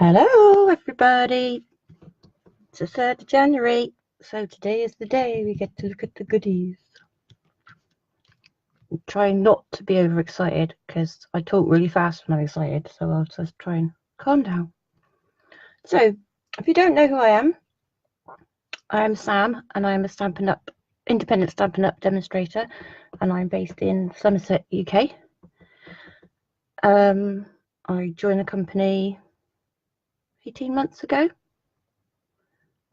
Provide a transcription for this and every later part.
Hello everybody, it's the 3rd of January, so today is the day we get to look at the goodies. I'm trying not to be overexcited because I talk really fast when I'm excited, so I'll just try and calm down. So, if you don't know who I am Sam and I'm a independent Stampin' Up demonstrator, and I'm based in Somerset, UK. I joined the company 18 months ago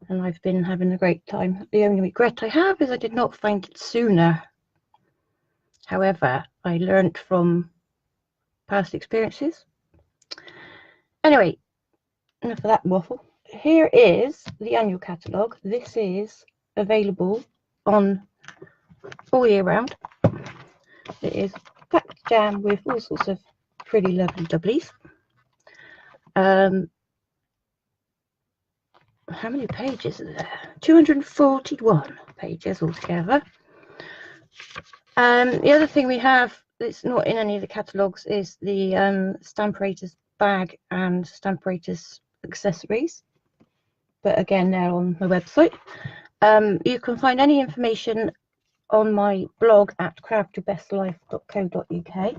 and I've been having a great time. The only regret I have is I did not find it sooner. However, I learned from past experiences. Anyway, enough of that waffle. Here is the annual catalogue. This is available on all year round. It is packed jam with all sorts of pretty lovely doublies. How many pages are there? 241 pages altogether. The other thing we have that's not in any of the catalogues is the Stamparator's bag and Stamparator's accessories. But again, they're on my website. You can find any information on my blog at craftyourbestlife.co.uk.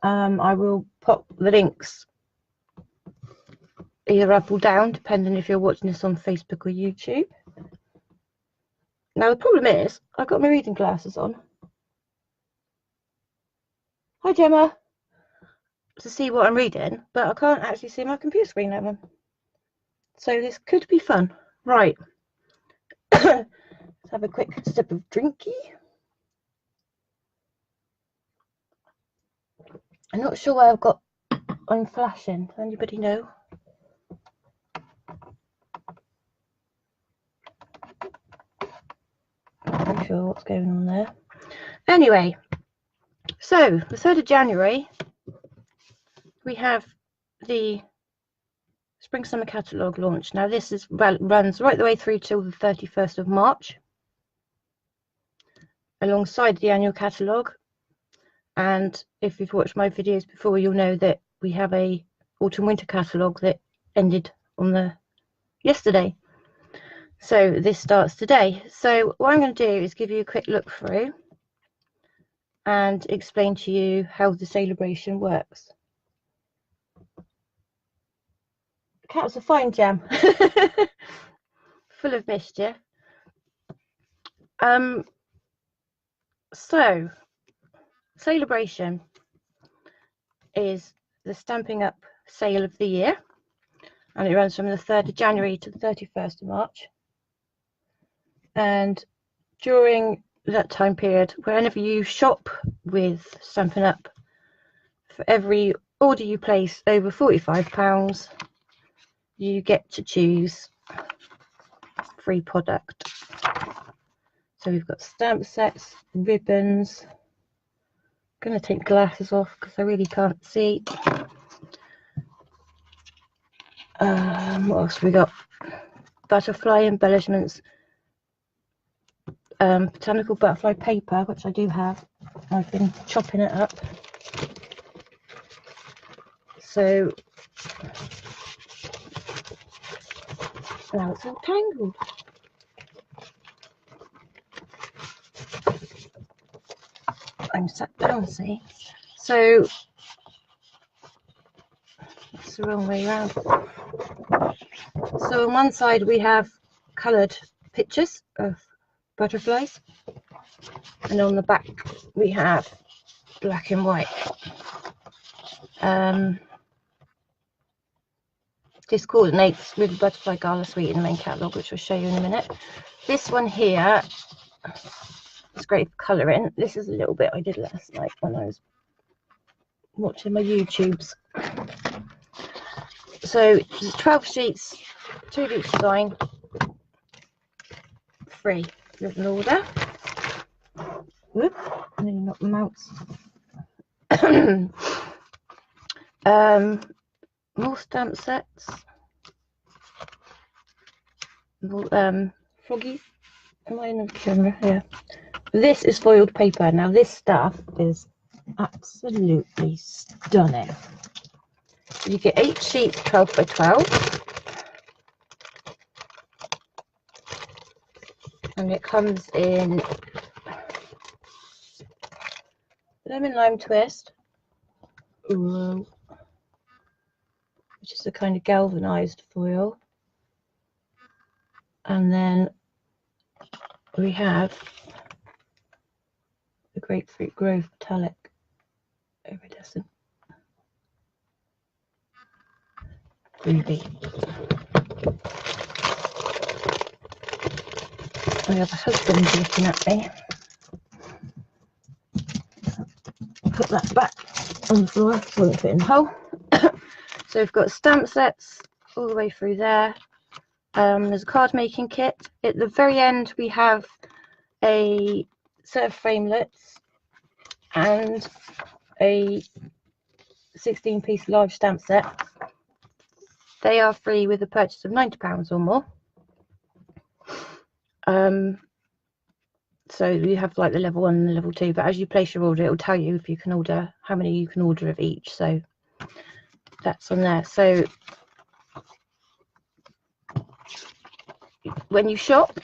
I will pop the links either up or down, depending if you're watching this on Facebook or YouTube. Now the problem is, I've got my reading glasses on. Hi Gemma. To see what I'm reading, but I can't actually see my computer screen at them. So this could be fun. Right. Let's have a quick sip of drinky. I'm not sure why I'm flashing. Does anybody know? I'm not sure what's going on there. Anyway, so the 3rd of January, we have the Spring Summer Catalogue launch. Now this runs right the way through till the 31st of March, alongside the annual catalogue. And if you've watched my videos before, you'll know that we have a autumn winter catalogue that ended on yesterday. So this starts today. So what I'm going to do is give you a quick look through and explain to you how the Sale-A-Bration works. The cat's a fine jam, full of mischief. So Sale-A-Bration is the Stampin' Up sale of the year, and it runs from the 3rd of January to the 31st of March. And during that time period, whenever you shop with Stampin' Up, for every order you place over £45, you get to choose free product. So we've got stamp sets, ribbons. I'm going to take the glasses off because I really can't see. What else have we got? Butterfly embellishments, botanical butterfly paper, which I do have. I've been chopping it up. So now it's all tangled. I'm sat down, see? So that's the wrong way around. So on one side we have coloured pictures of butterflies, and on the back we have black and white. This coordinates with the Butterfly Gala Suite in the main catalogue, which I'll show you in a minute. This one here, it's great for colouring. This is a little bit I did last night when I was watching my YouTubes. So there's 12 sheets, 2 of each design, free with an order. Whoop, I nearly knocked them out. More stamp sets, more, froggies. Am I in the camera? Yeah. This is foiled paper. Now this stuff is absolutely stunning. You get 8 sheets, 12 by 12. And it comes in lemon lime twist, which is a kind of galvanized foil. And then we have the Grapefruit Grove metallic iridescent ruby. I have a husband looking at me. Put that back on the floor, won't fit in the hole. So we've got stamp sets all the way through there. There's a card making kit. At the very end we have a set of framelits and a 16-piece large stamp set. They are free with a purchase of £90 or more. So you have like the level 1 and the level 2, but as you place your order, it will tell you if you can order, how many you can order of each. So that's on there. So when you shop,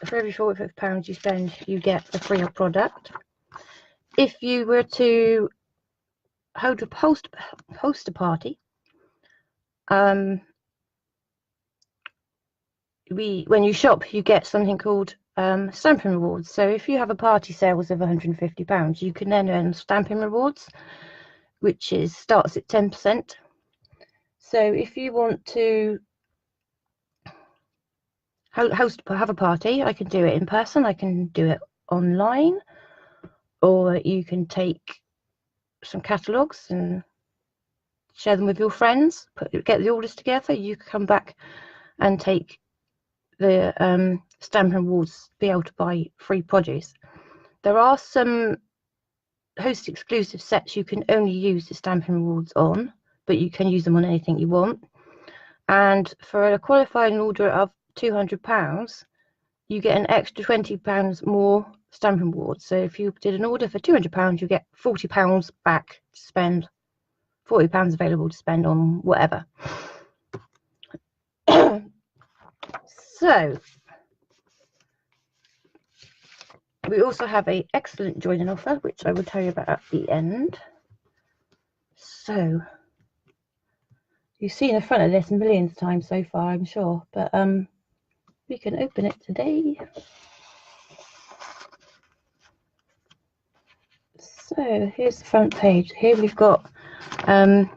for every £45 you spend, you get a free product. If you were to host a party, when you shop, you get something called stamping rewards. So if you have a party sales of £150, you can then earn stamping rewards, which starts at 10%. So if you want to have a party, I can do it in person, I can do it online, or you can take some catalogues and share them with your friends, get the orders together. You can come back and take the stamping rewards, be able to buy free produce. There are some host exclusive sets you can only use the stamping rewards on, but you can use them on anything you want. And for a qualified order of £200, you get an extra £20 more stamping rewards. So if you did an order for £200, you get £40 back to spend, £40 available to spend on whatever. So we also have an excellent joining offer, which I will tell you about at the end. So you've seen the front of this millions of times so far, I'm sure, but we can open it today. So here's the front page. Here we've got a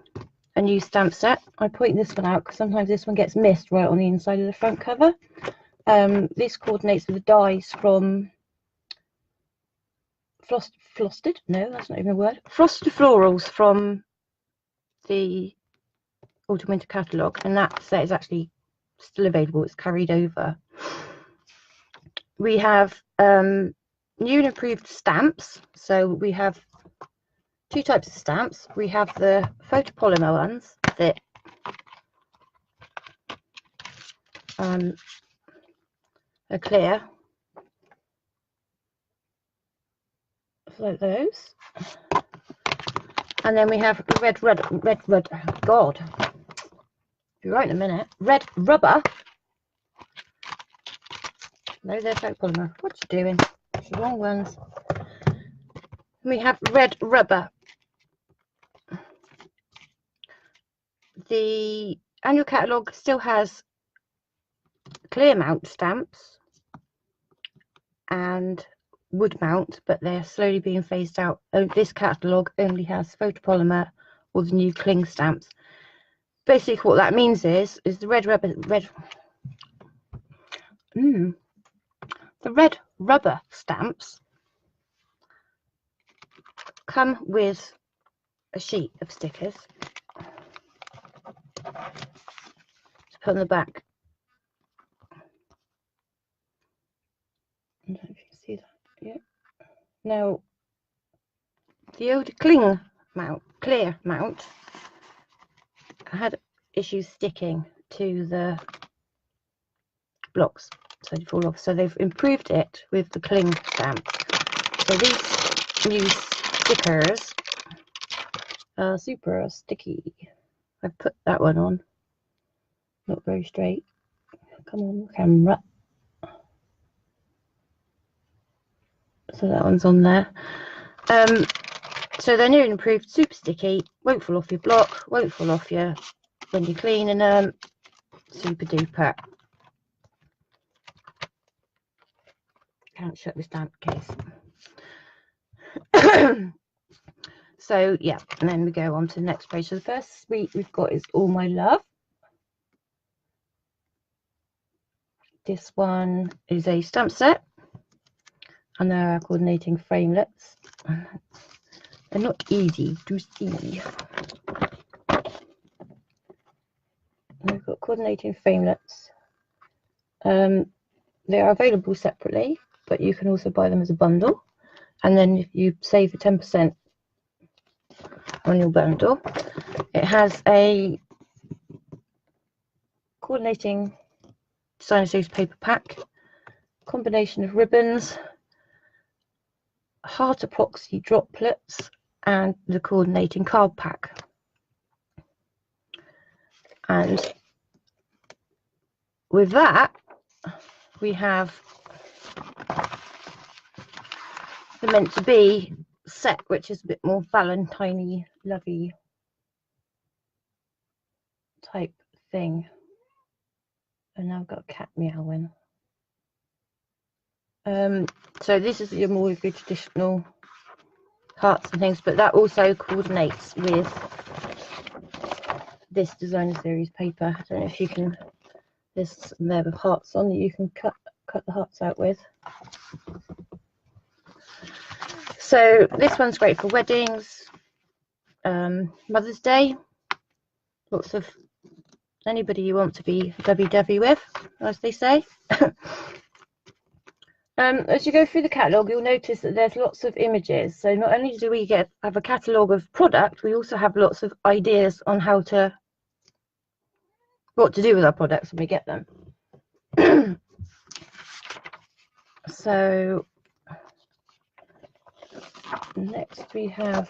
new stamp set. I point this one out because sometimes this one gets missed right on the inside of the front cover. This coordinates with the dies from Frosted Florals from the Autumn Winter Catalogue, and that set is actually still available. It's carried over. We have new and improved stamps. So we have 2 types of stamps. We have the photopolymer ones that are clear, like those. And then we have red, God, be right in a minute. Red rubber. No, they're photopolymer. What you doing? It's the wrong ones. We have red rubber. The annual catalogue still has clear mount stamps and wood mount, but they're slowly being phased out. This catalogue only has photopolymer or the new cling stamps. Basically what that means is the red rubber stamps come with a sheet of stickers to put on the back. I don't know if you can see that. Yeah. Now, the old clear mount had issues sticking to the blocks, so they fall off. So they've improved it with the cling stamp. So these new stickers are super sticky. I put that one on. Not very straight. Come on, camera. So that one's on there. So they're new and improved, super sticky, won't fall off your block, won't fall off you when you're cleaning them. Super duper. Can't shut the stamp case. So yeah, and then we go on to the next page. So the first suite we've got is All My Love. This one is a stamp set, and there are coordinating framelets. They're not easy to see. We've got coordinating framelets. They are available separately, but you can also buy them as a bundle. And then if you save the 10% on your bundle, it has a coordinating designer series paper pack, combination of ribbons, heart epoxy droplets, and the coordinating card pack. And with that, we have the meant to be set, which is a bit more Valentine-y, lovey type thing. And now I've got a cat meowing. So this is your more of your traditional hearts and things, but that also coordinates with this designer series paper. I don't know if you can, there's some there with hearts on that you can cut the hearts out with. So this one's great for weddings, Mother's Day, lots of anybody you want to be dovey with, as they say. As you go through the catalogue, you'll notice that there's lots of images. So not only do we have a catalogue of product, we also have lots of ideas on what to do with our products when we get them. So next we have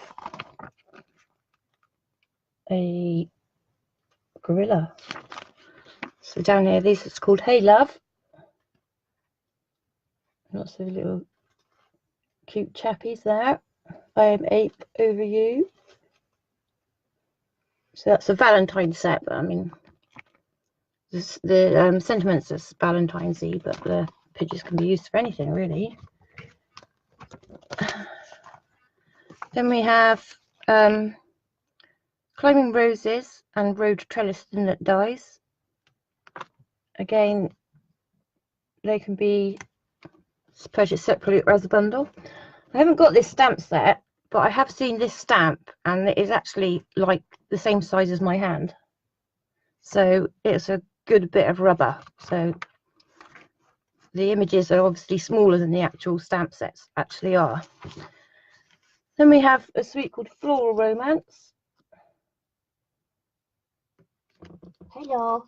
a gorilla. So down here, this is called Hey Love. Lots of little cute chappies there. I am ape over you. So that's a Valentine set, but I mean, the sentiments are Valentine's-y, but the pictures can be used for anything, really. Then we have Climbing Roses and Road Trellis Thinlet dies. Again, they can be purchased separately or as a bundle. I haven't got this stamp set, but I have seen this stamp, and it is actually like the same size as my hand. So it's a good bit of rubber. So the images are obviously smaller than the actual stamp sets actually are. Then we have a suite called Floral Romance. Hello.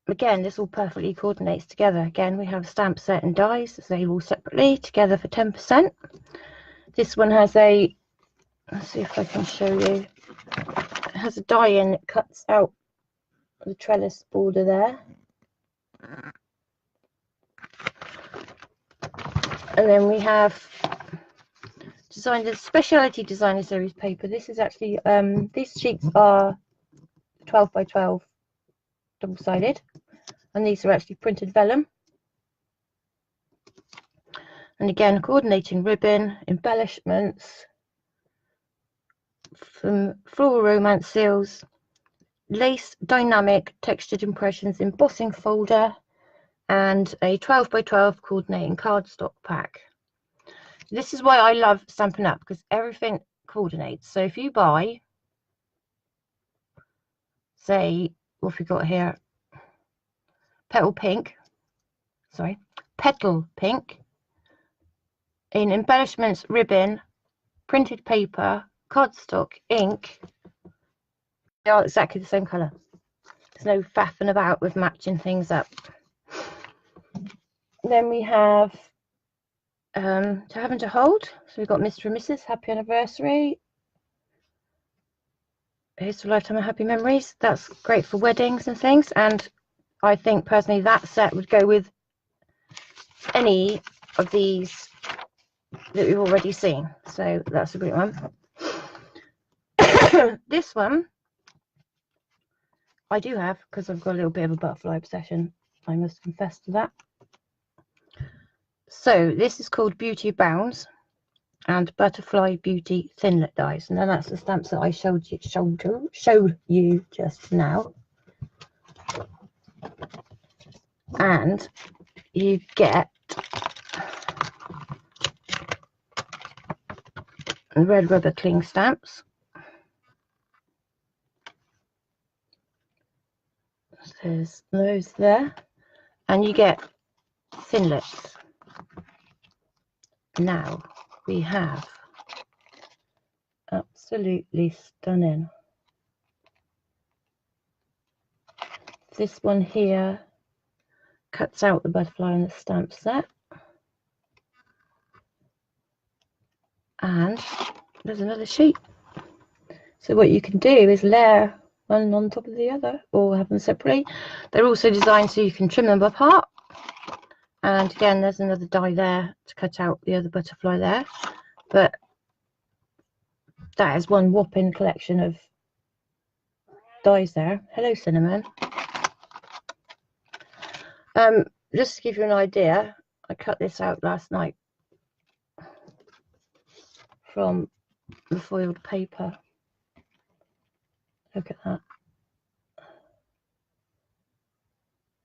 Again, this all perfectly coordinates together. Again, we have a stamp set and dies, they all separately, together for 10%. This one has a, let's see if I can show you, it has a die in that cuts out the trellis border there. And then we have speciality designer series paper. This is actually, these sheets are 12 by 12 double-sided, and these are actually printed vellum. And again, coordinating ribbon, embellishments from Floral Romance seals, lace dynamic textured impressions embossing folder, and a 12 by 12 coordinating cardstock pack. This is why I love Stampin' Up, because everything coordinates. So if you buy, say, what have we got here? Petal pink in embellishments, ribbon, printed paper, cardstock, ink, they are exactly the same colour. There's no faffing about with matching things up. Then we have To Have and to Hold. So we've got Mr. and Mrs. Happy Anniversary. Here's to a lifetime of happy memories. That's great for weddings and things, and I think personally that set would go with any of these that we've already seen, so that's a great one. This one I do have because I've got a little bit of a butterfly obsession, I must confess to that. So this is called Beauty Bounds and Butterfly Beauty Thinlet Dies, and then that's the stamps that I showed you just now. And you get red rubber cling stamps. There's those there, and you get thinlets. Now we have absolutely stunning. This one here cuts out the butterfly on the stamp set, and there's another sheet. So what you can do is layer one on top of the other or have them separately. They're also designed so you can trim them apart, and again there's another die there to cut out the other butterfly there, but that is one whopping collection of dies there. Hello Cinnamon. Just to give you an idea, I cut this out last night from the foiled paper. Look at that.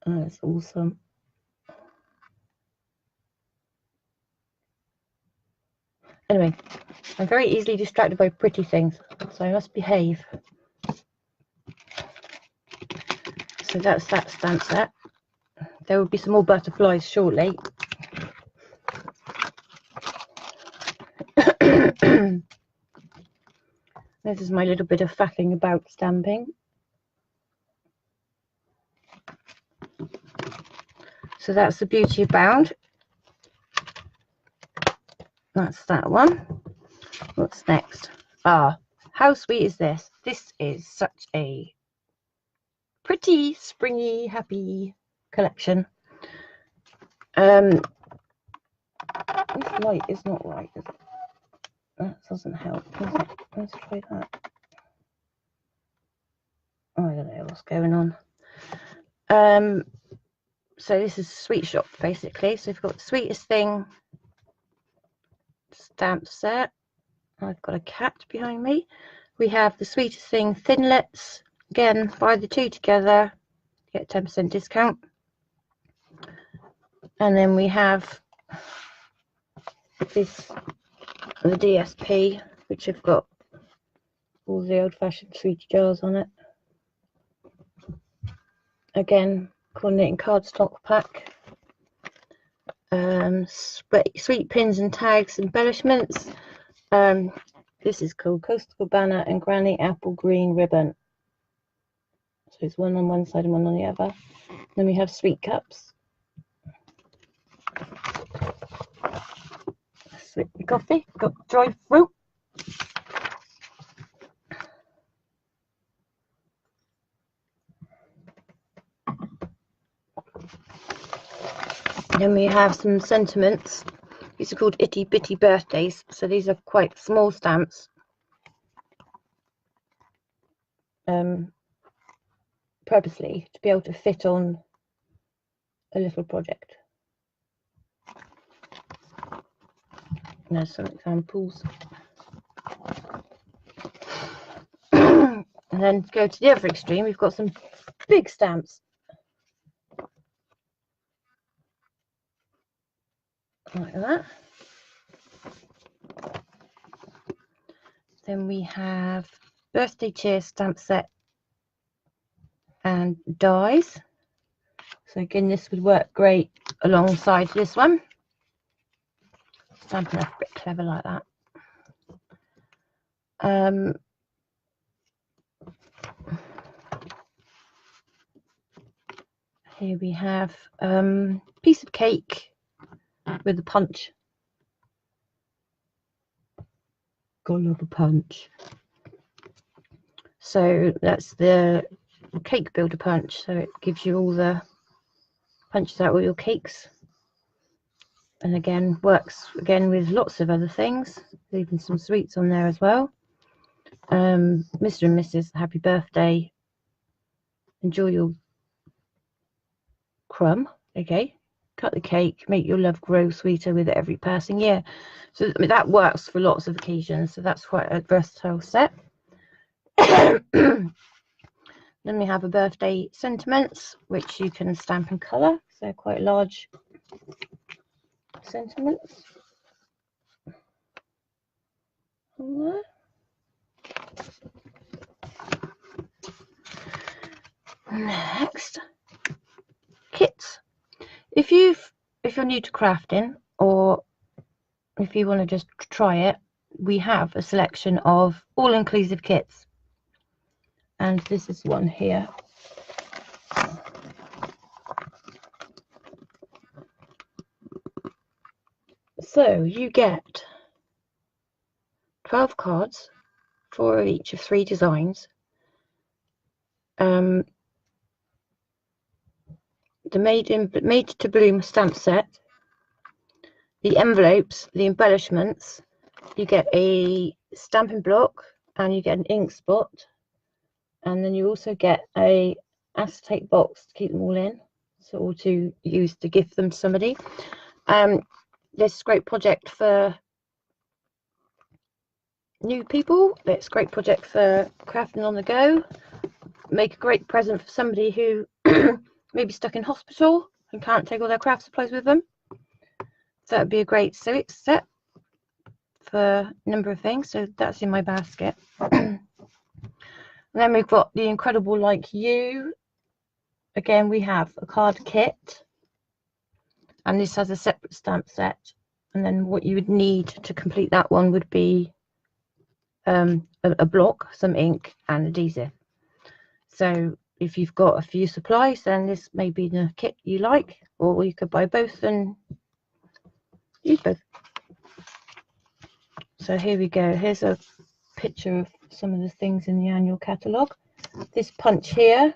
Oh, it's awesome. Anyway, I'm very easily distracted by pretty things, so I must behave. So that's that stamp set. There will be some more butterflies shortly. This is my little bit of faffing about stamping. So that's the Beauty Bound. That's that one. What's next? Ah, how sweet is this? This is such a pretty, springy, happy collection. This light is not right, is it? That doesn't help, does it? Let's try that. Oh, I don't know what's going on. So this is Sweet Shop basically. So we've got the Sweetest Thing stamp set. I've got a cat behind me. We have the Sweetest Thing Thinlets. Again, buy the two together, get 10% discount. And then we have this, the DSP, which have got all the old-fashioned sweetie jars on it. Again, coordinating cardstock pack. Sweet pins and tags, embellishments. This is called Coastal Cabana and Granny Apple Green Ribbon. So it's one on one side and one on the other. Then we have sweet cups. Sweet coffee, got dried fruit. Then we have some sentiments. These are called Itty Bitty Birthdays. So these are quite small stamps. Purposely to be able to fit on a little project. And there's some examples. And then to go to the other extreme, we've got some big stamps. Like that. Then we have Birthday Cheer stamp set and dies. So again, this would work great alongside this one. Stampin' Up a bit clever like that. Here we have piece of cake with a punch. Gotta love a punch. So that's the cake builder punch. So it gives you all the punches out all your cakes. And again, works again with lots of other things, even some sweets on there as well. Mr. and Mrs. Happy birthday. Enjoy your crumb. Okay. Cut the cake, make your love grow sweeter with every passing year. So I mean, that works for lots of occasions. So that's quite a versatile set. Then we have a birthday sentiments, which you can stamp and colour. So quite large sentiments. Next, kits. If you're new to crafting, or if you want to just try it, we have a selection of all-inclusive kits, and this is one here. So you get 12 cards, 4 of each of 3 designs. The made to bloom stamp set, the envelopes, the embellishments. You get a stamping block and you get an ink spot, and then you also get a acetate box to keep them all in, so or to use to gift them to somebody. This is a great project for new people. It's a great project for crafting on the go. Make a great present for somebody who may be stuck in hospital and can't take all their craft supplies with them. So that would be a great set for a number of things. So that's in my basket. And then we've got the Incredible Like You. Again, we have a card kit, and this has a separate stamp set. And then what you would need to complete that one would be a block, some ink, and adhesive. So if you've got a few supplies, then this may be the kit you like, or you could buy both and use both. So here we go. Here's a picture of some of the things in the annual catalogue. This punch here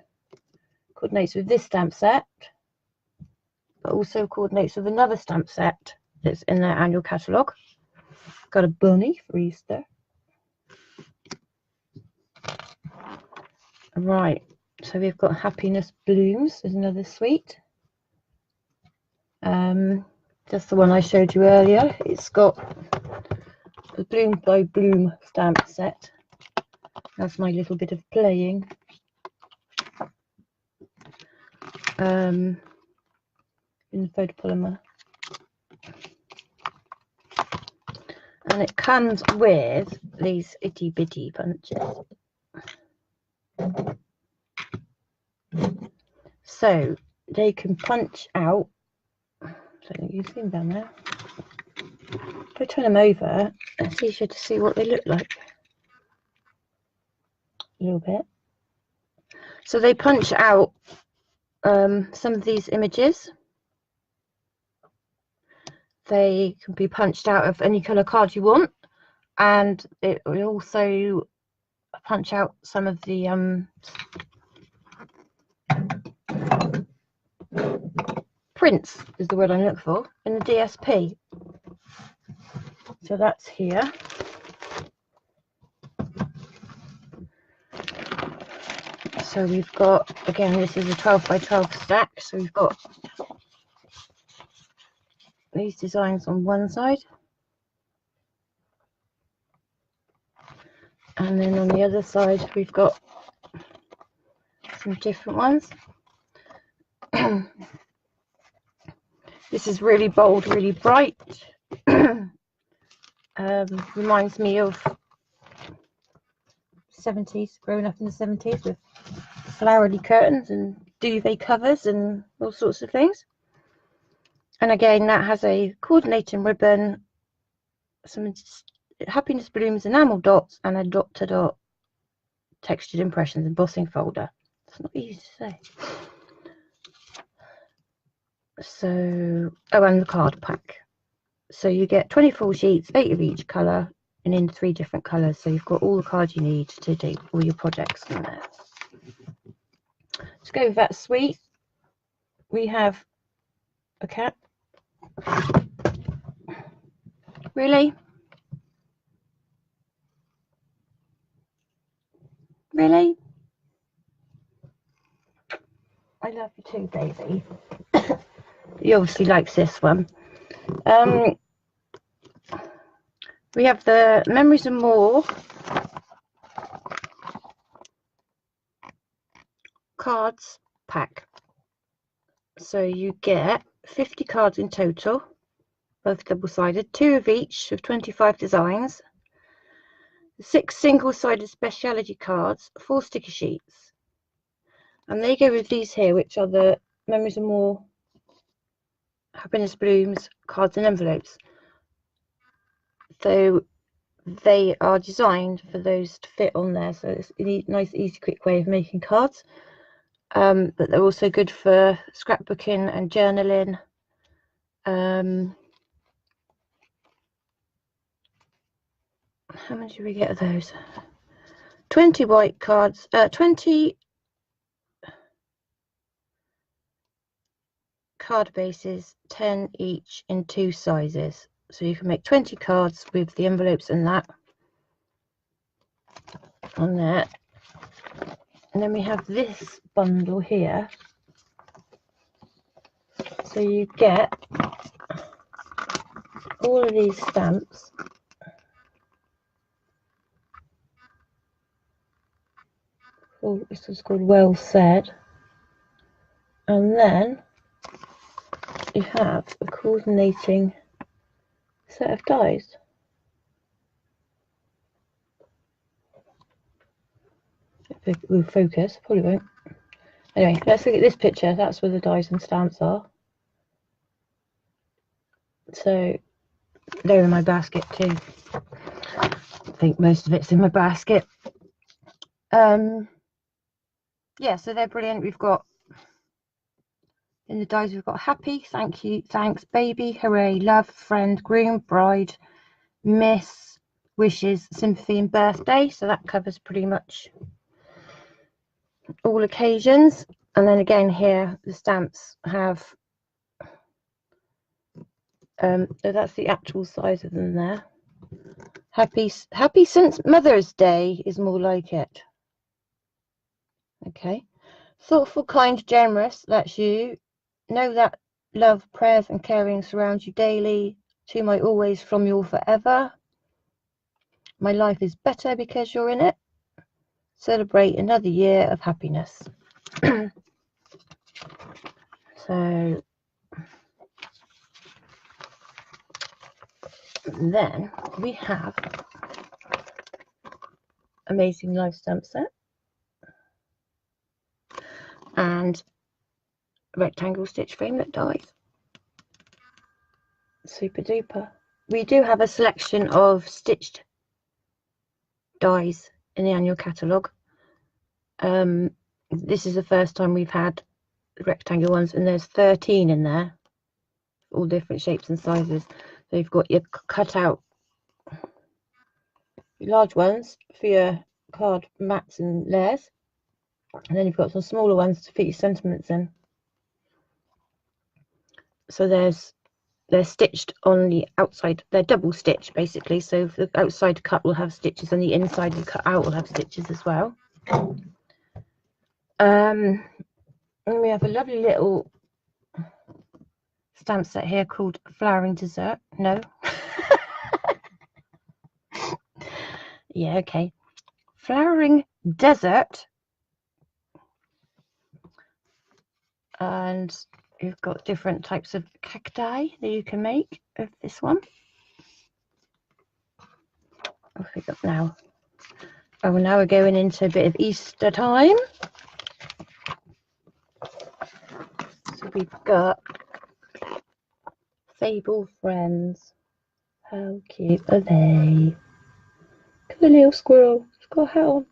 coordinates with this stamp set, but also coordinates with another stamp set that's in their annual catalogue. Got a bunny for Easter. Right, so we've got Happiness Blooms is another sweet. Just the one I showed you earlier. It's got the Bloom by Bloom stamp set. That's my little bit of playing. In the photopolymer. And it comes with these itty bitty punches. So they can punch out. So you see them down there. If I turn them over, it's easier to see what they look like. A little bit. So they punch out some of these images. They can be punched out of any colour card you want, and it will also punch out some of the prints, is the word I look for, in the DSP. So that's here. So we've got, again, this is a 12 by 12 stack, so we've got these designs on one side, and then on the other side we've got some different ones. This is really bold, really bright. Reminds me of 70s, growing up in the 70s with flowery curtains and duvet covers and all sorts of things. And again, that has a coordinating ribbon, some Happiness Blooms enamel dots, and a dot-to-dot textured impressions embossing folder. It's not easy to say. So, oh, and the card pack. So you get 24 sheets, 8 of each colour, and in 3 different colours. So you've got all the cards you need to do all your projects in there. To go with that suite, we have a cat. Really? Really? I love you too, baby. He obviously likes this one. We have the Memories and More cards pack. So you get 50 cards in total, both double-sided, 2 of each of 25 designs, 6 single-sided speciality cards, 4 sticker sheets. And they go with these here, which are the Memories and More Happiness Blooms cards and envelopes. So they are designed for those to fit on there. So it's a nice, easy, quick way of making cards. But they're also good for scrapbooking and journaling. How many do we get of those? 20 white cards, 20 card bases, 10 each in 2 sizes. So you can make 20 cards with the envelopes and that on there. And then we have this bundle here. So you get all of these stamps. Oh, this is called Well Said. And then you have a coordinating set of dies. If it will focus, probably won't. Anyway, let's look at this picture. That's where the dies and stamps are. So they're in my basket too. I think most of it's in my basket. Yeah, so they're brilliant. We've got in the dies, we've got happy, thank you, thanks, baby, hooray, love, friend, groom, bride, miss, wishes, sympathy, and birthday. So that covers pretty much all occasions. And then again here, the stamps have so that's the actual size of them there. Happy since Mother's Day is more like it. Okay. Thoughtful, kind, generous, that's you. Know that love, prayers, and caring surround you daily. To my always, from your forever. My life is better because you're in it. Celebrate another year of happiness. So then we have Amazing Life stamp set and rectangle stitch framelit dies. Super duper. We do have a selection of stitched dies in the annual catalogue. This is the first time we've had rectangle ones, and there's 13 in there, all different shapes and sizes. So you've got your cutout large ones for your card mats and layers, and then you've got some smaller ones to fit your sentiments in. So they're stitched on the outside, they're double stitched basically, so the outside cut will have stitches and the inside the cut out will have stitches as well. And we have a lovely little stamp set here called Flowering Dessert. No. Yeah, okay. Flowering Desert. And you've got different types of cacti that you can make of this one. Off we go now. Oh, now we're going into a bit of Easter time. So we've got Fable Friends. How cute are they? Look at the little squirrel. It's got a hat on.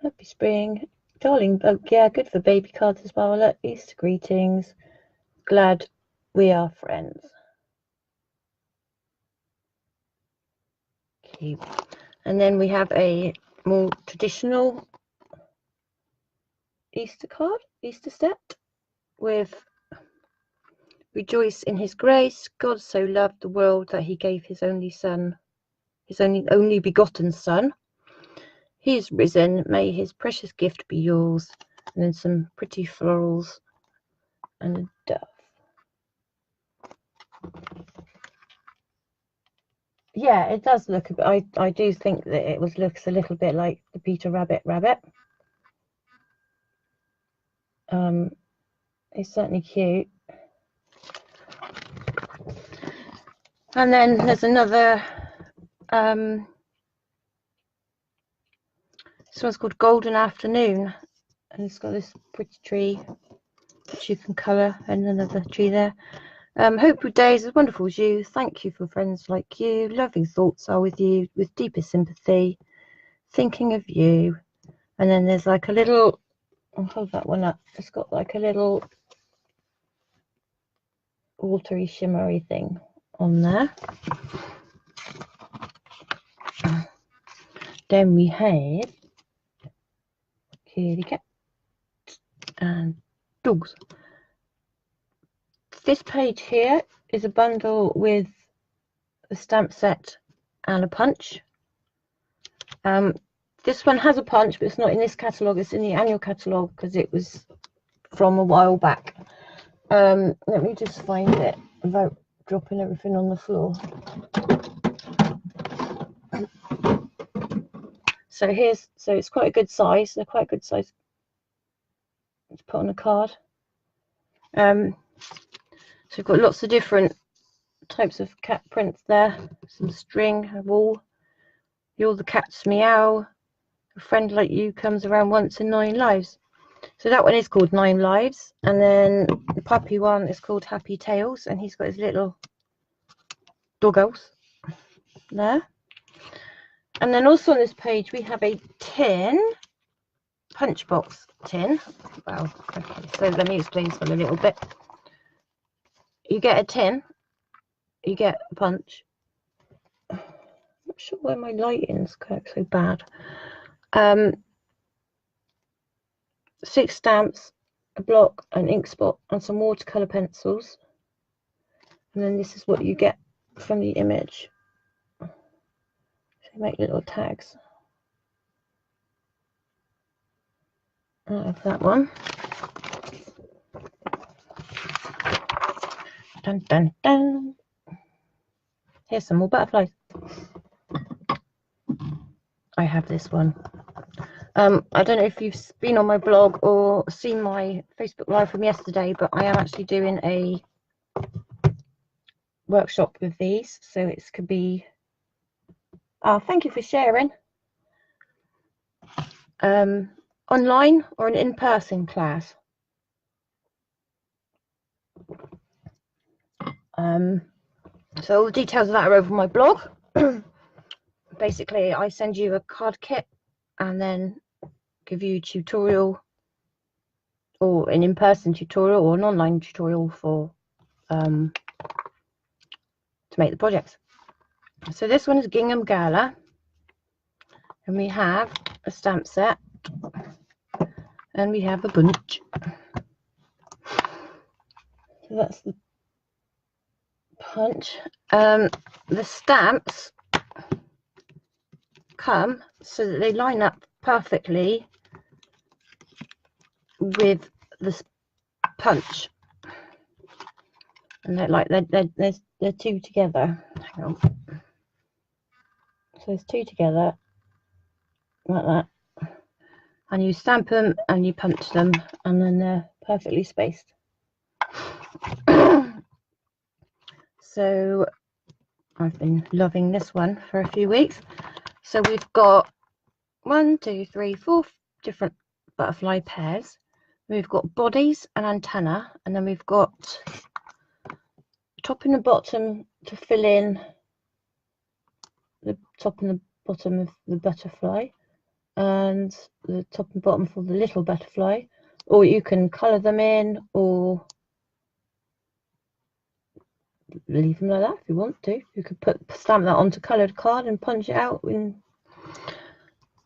Happy spring. Darling bug. Yeah, good for baby cards as well. Look, Easter greetings. Glad we are friends. cute. And then we have a more traditional Easter card, Easter set, with rejoice in his grace. God so loved the world that he gave his only son, his only begotten son. He is risen. May his precious gift be yours. And then some pretty florals and a dove. Yeah, it does look a bit. I do think that it looks a little bit like the Peter Rabbit. It's certainly cute. And then there's another. This one's called Golden Afternoon, and it's got this pretty tree which you can colour, and another tree there. Hopeful days as wonderful as you. Thank you for friends like you. Loving thoughts are with you, with deepest sympathy. Thinking of you. And then there's like a little. I'll hold that one up. It's got like a little watery, shimmery thing on there. Then we have kitty cat and dogs. This page here is a bundle with a stamp set and a punch. This one has a punch, but it's not in this catalogue. It's in the annual catalogue because it was from a while back. Let me just find it without dropping everything on the floor. So it's quite a good size. They're quite a good size to put on a card. So we've got lots of different types of cat prints there. Some string, a wall. You're the cat's meow. A friend like you comes around once in 9 lives. So that one is called 9 Lives. And then the puppy one is called Happy Tails, and he's got his little doggos there. And then also on this page we have a tin, punch box tin. Wow, okay, so let me explain this one a little bit. You get a tin, you get a punch. I'm not sure where my lighting's so bad. 6 stamps, a block, an ink spot, and some watercolor pencils. And then this is what you get from the image. So you make little tags out of that one. Dun dun dun. Here's some more butterflies. I have this one. I don't know if you've been on my blog or seen my Facebook Live from yesterday, but I am actually doing a workshop with these, so it could be. Thank you for sharing. Online or an in-person class. So all the details of that are over my blog. Basically, I send you a card kit and then give you a tutorial, or an in-person tutorial or an online tutorial for to make the projects. So this one is Gingham Gala, and we have a stamp set, and we have a bunch. So that's the punch. The stamps come so that they line up perfectly with the punch, and they're 2 together. Hang on. So there's 2 together like that, and you stamp them and you punch them, and then they're perfectly spaced. So I've been loving this one for a few weeks. So we've got 1, 2, 3, 4 different butterfly pairs. We've got bodies and antenna, and then we've got top and the bottom to fill in the top and the bottom of the butterfly, and the top and bottom for the little butterfly, or you can colour them in or leave them like that if you want to. You could stamp that onto coloured card and punch it out.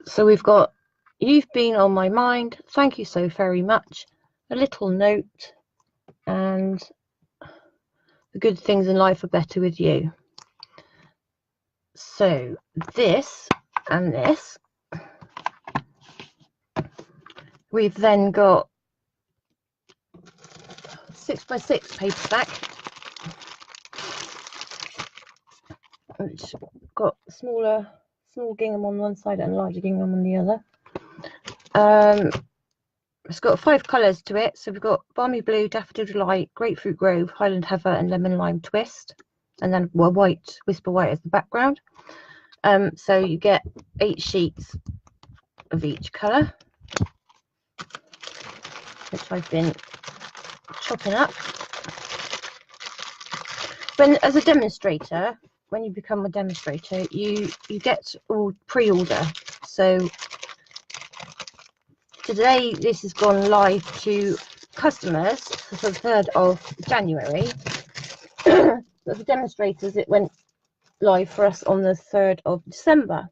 So we've got, you've been on my mind, thank you so very much, a little note, and the good things in life are better with you. So this and this, we've then got 6x6 paper back, which got small gingham on one side and larger gingham on the other. It's got 5 colours to it, so we've got Balmy Blue, Daffodil Delight, Grapefruit Grove, Highland Heather and Lemon Lime Twist, and then white, Whisper White as the background. So you get 8 sheets of each colour, which I've been chopping up. As a demonstrator, when you become a demonstrator, you get all pre-order. So today this has gone live to customers for the 3rd of January. But for demonstrators, it went live for us on the 3rd of December.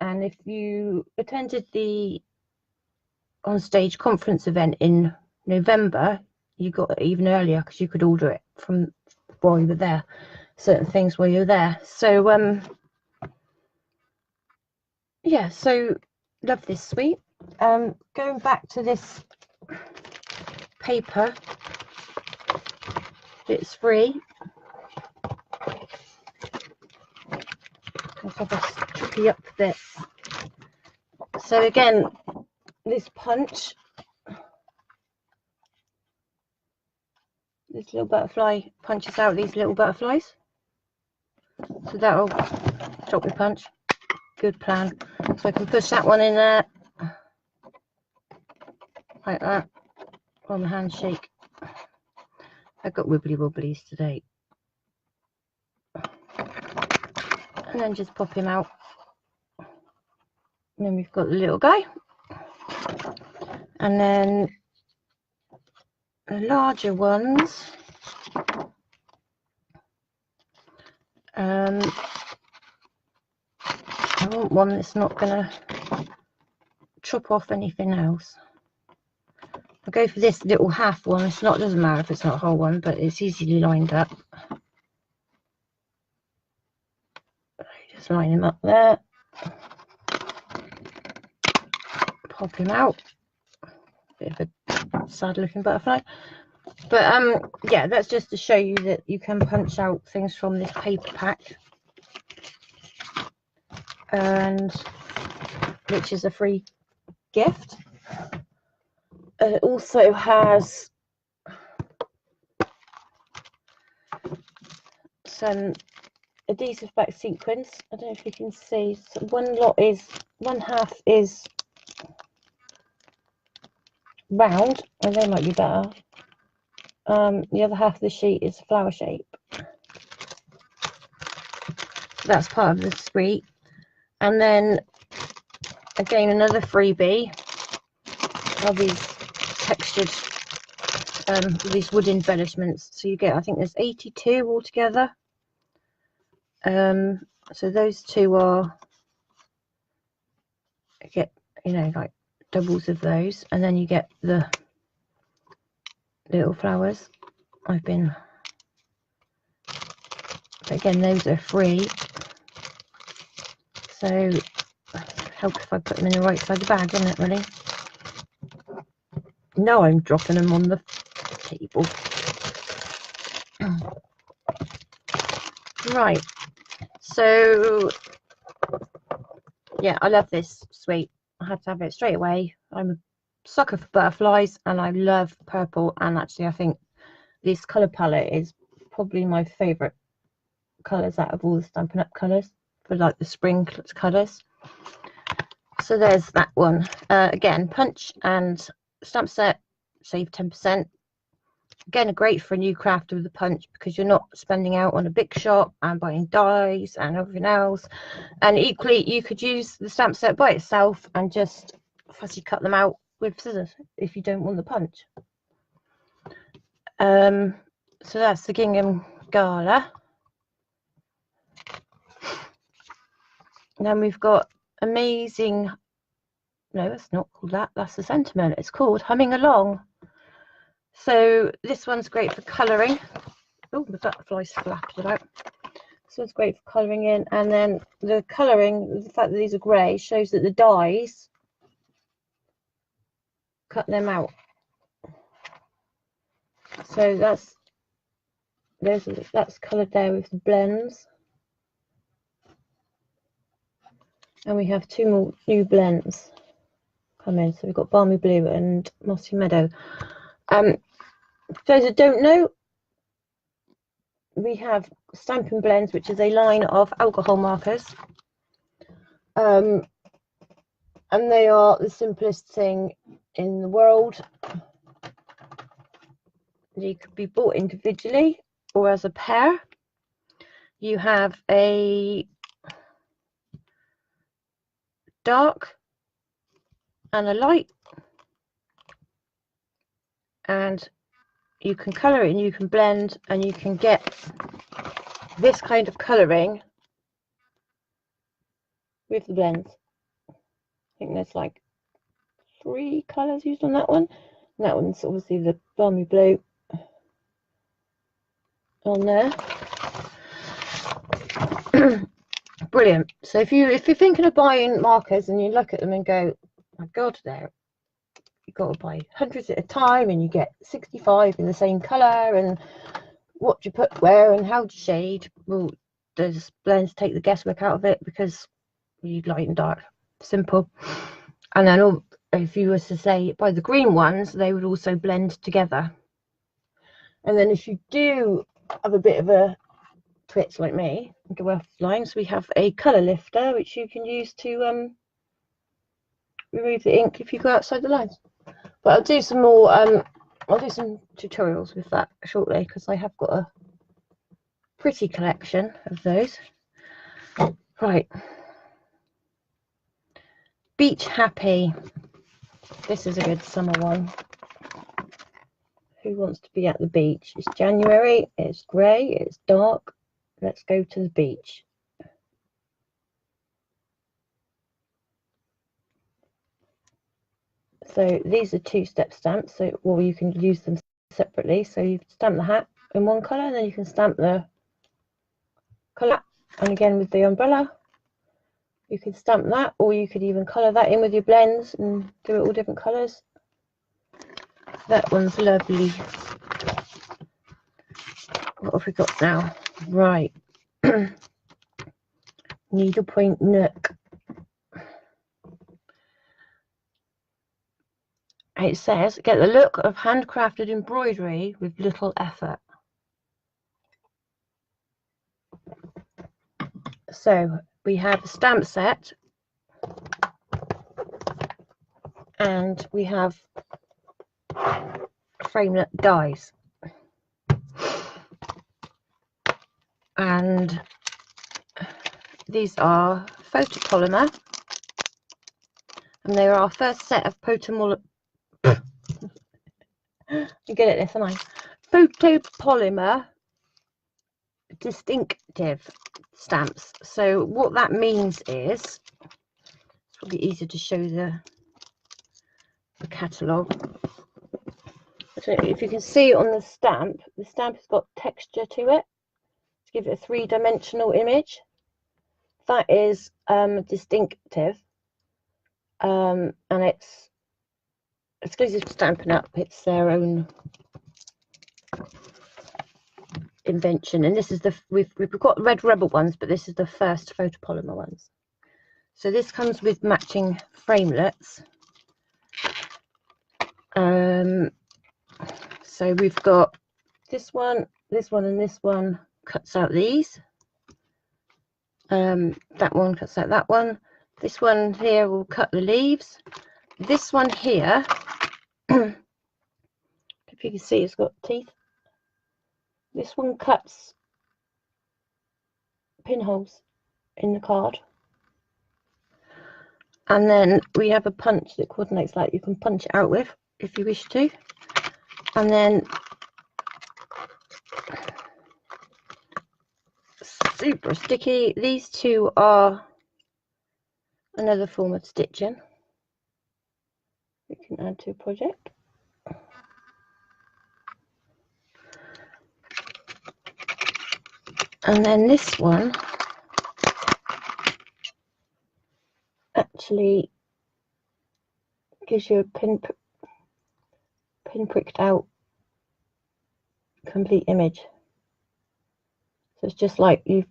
And if you attended the on-stage conference event in November, you got it even earlier because you could order it from while you were there, certain things while you were there. So yeah, so love this suite. Going back to this paper, it's free. Let's have a tricky up bit. So again, this punch, this little butterfly punches out these little butterflies. So that'll drop your punch. Good plan. So I can push that one in there like that on the handshake. I've got wibbly wobblies today. And then just pop him out. And then we've got the little guy. And then the larger ones. I want one that's not going to chop off anything else. I'll go for this little half one. It's not, doesn't matter if it's not a whole one, but it's easily lined up. Just line him up there. Pop him out. Bit of a sad looking butterfly. But yeah, that's just to show you that you can punch out things from this paper pack. And which is a free gift. It also has some adhesive back sequins. I don't know if you can see. So one half is round, and they might be better. The other half of the sheet is flower shape. That's part of the suite. And then again, another freebie are these textured these wood embellishments. So you get, I think there's 82 altogether. So those two are, get, you know, like doubles of those, and then you get the little flowers. But again, those are free. So help if I put them in the right side of the bag, isn't it, really? No, I'm dropping them on the table. Right. So yeah, I love this suite. I had to have it straight away. I'm a sucker for butterflies, and I love purple, and actually I think this colour palette is probably my favourite colours out of all the Stampin' Up colours, for like the spring colours. So there's that one. Again, punch and stamp set, save 10%. Again, great for a new crafter with a punch, because you're not spending out on a big shop and buying dies and everything else. And equally, you could use the stamp set by itself and just fussy cut them out with scissors if you don't want the punch. So that's the Gingham Gala. And then we've got amazing, no, it's not called that, that's the sentiment. It's called Humming Along. So this one's great for colouring. Oh, the butterflies flapped about. So it's great for colouring in. And then the colouring, the fact that these are grey, shows that the dyes cut them out. So that's coloured there with the blends. And we have two more new blends come in. So we've got Balmy Blue and Mossy Meadow. For those that don't know, we have Stampin' Blends, which is a line of alcohol markers. And they are the simplest thing in the world. They could be bought individually or as a pair. You have a dark and a light, and you can colour it and you can blend, and you can get this kind of colouring with the blends. I think there's like 3 colours used on that one. And that one's obviously the Balmy Blue on there. Brilliant. So if you're thinking of buying markers and you look at them and go, my God, you've got to buy hundreds at a time and you get 65 in the same colour, and what do you put where and how to shade? Well, those blends take the guesswork out of it, because you light and dark, simple. And then if you were to say buy the green ones, they would also blend together. And then if you do have a bit of a twitch like me and go off lines, we have a colour lifter which you can use to remove the ink if you go outside the lines. But I'll do some more I'll do some tutorials with that shortly, because I have got a pretty collection of those. Right, Beach Happy. This is a good summer one. Who wants to be at the beach? It's January, it's grey, it's dark. Let's go to the beach. So these are 2-step stamps, so or you can use them separately. So you stamp the hat in one colour, and then you can stamp the colour. And again with the umbrella, you can stamp that, or you could even colour that in with your blends and do it all different colours. That one's lovely. What have we got now? Right. Needlepoint Nook. It says, get the look of handcrafted embroidery with little effort. So we have a stamp set, and we have framelit dies. And these are photopolymer, and they are our first set of photopolymer distinctive stamps. So what that means is, it's probably easier to show the catalogue. So if you can see on the stamp has got texture to it to give it a 3-dimensional image. That is distinctive, and it's exclusive to Stampin' Up. It's their own invention, and this is we've got Red Rebel ones, but this is the first photopolymer ones. So this comes with matching framelets. So we've got this one, and this one cuts out these. That one cuts out that one. This one here will cut the leaves. This one here, if you can see, it's got teeth. This one cuts pinholes in the card. And then we have a punch that coordinates that. You can punch it out with if you wish to. And then super sticky. These two are another form of stitching we can add to a project. And then this one actually gives you a pin pricked out complete image. So it's just like you've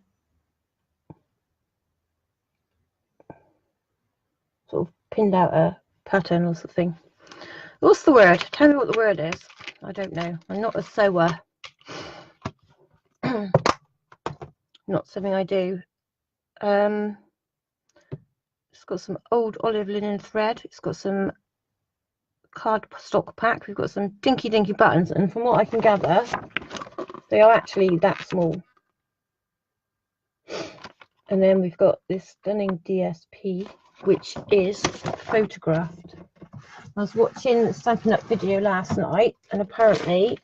sort of pinned out a pattern or something. What's the word? Tell me what the word is. I don't know. I'm not a sewer. Not something I do. It's got some old olive linen thread. It's got some cardstock pack. We've got some dinky buttons, and from what I can gather, they are actually that small. And then we've got this stunning DSP, which is photographed. I was watching the Stampin' Up video last night, and apparently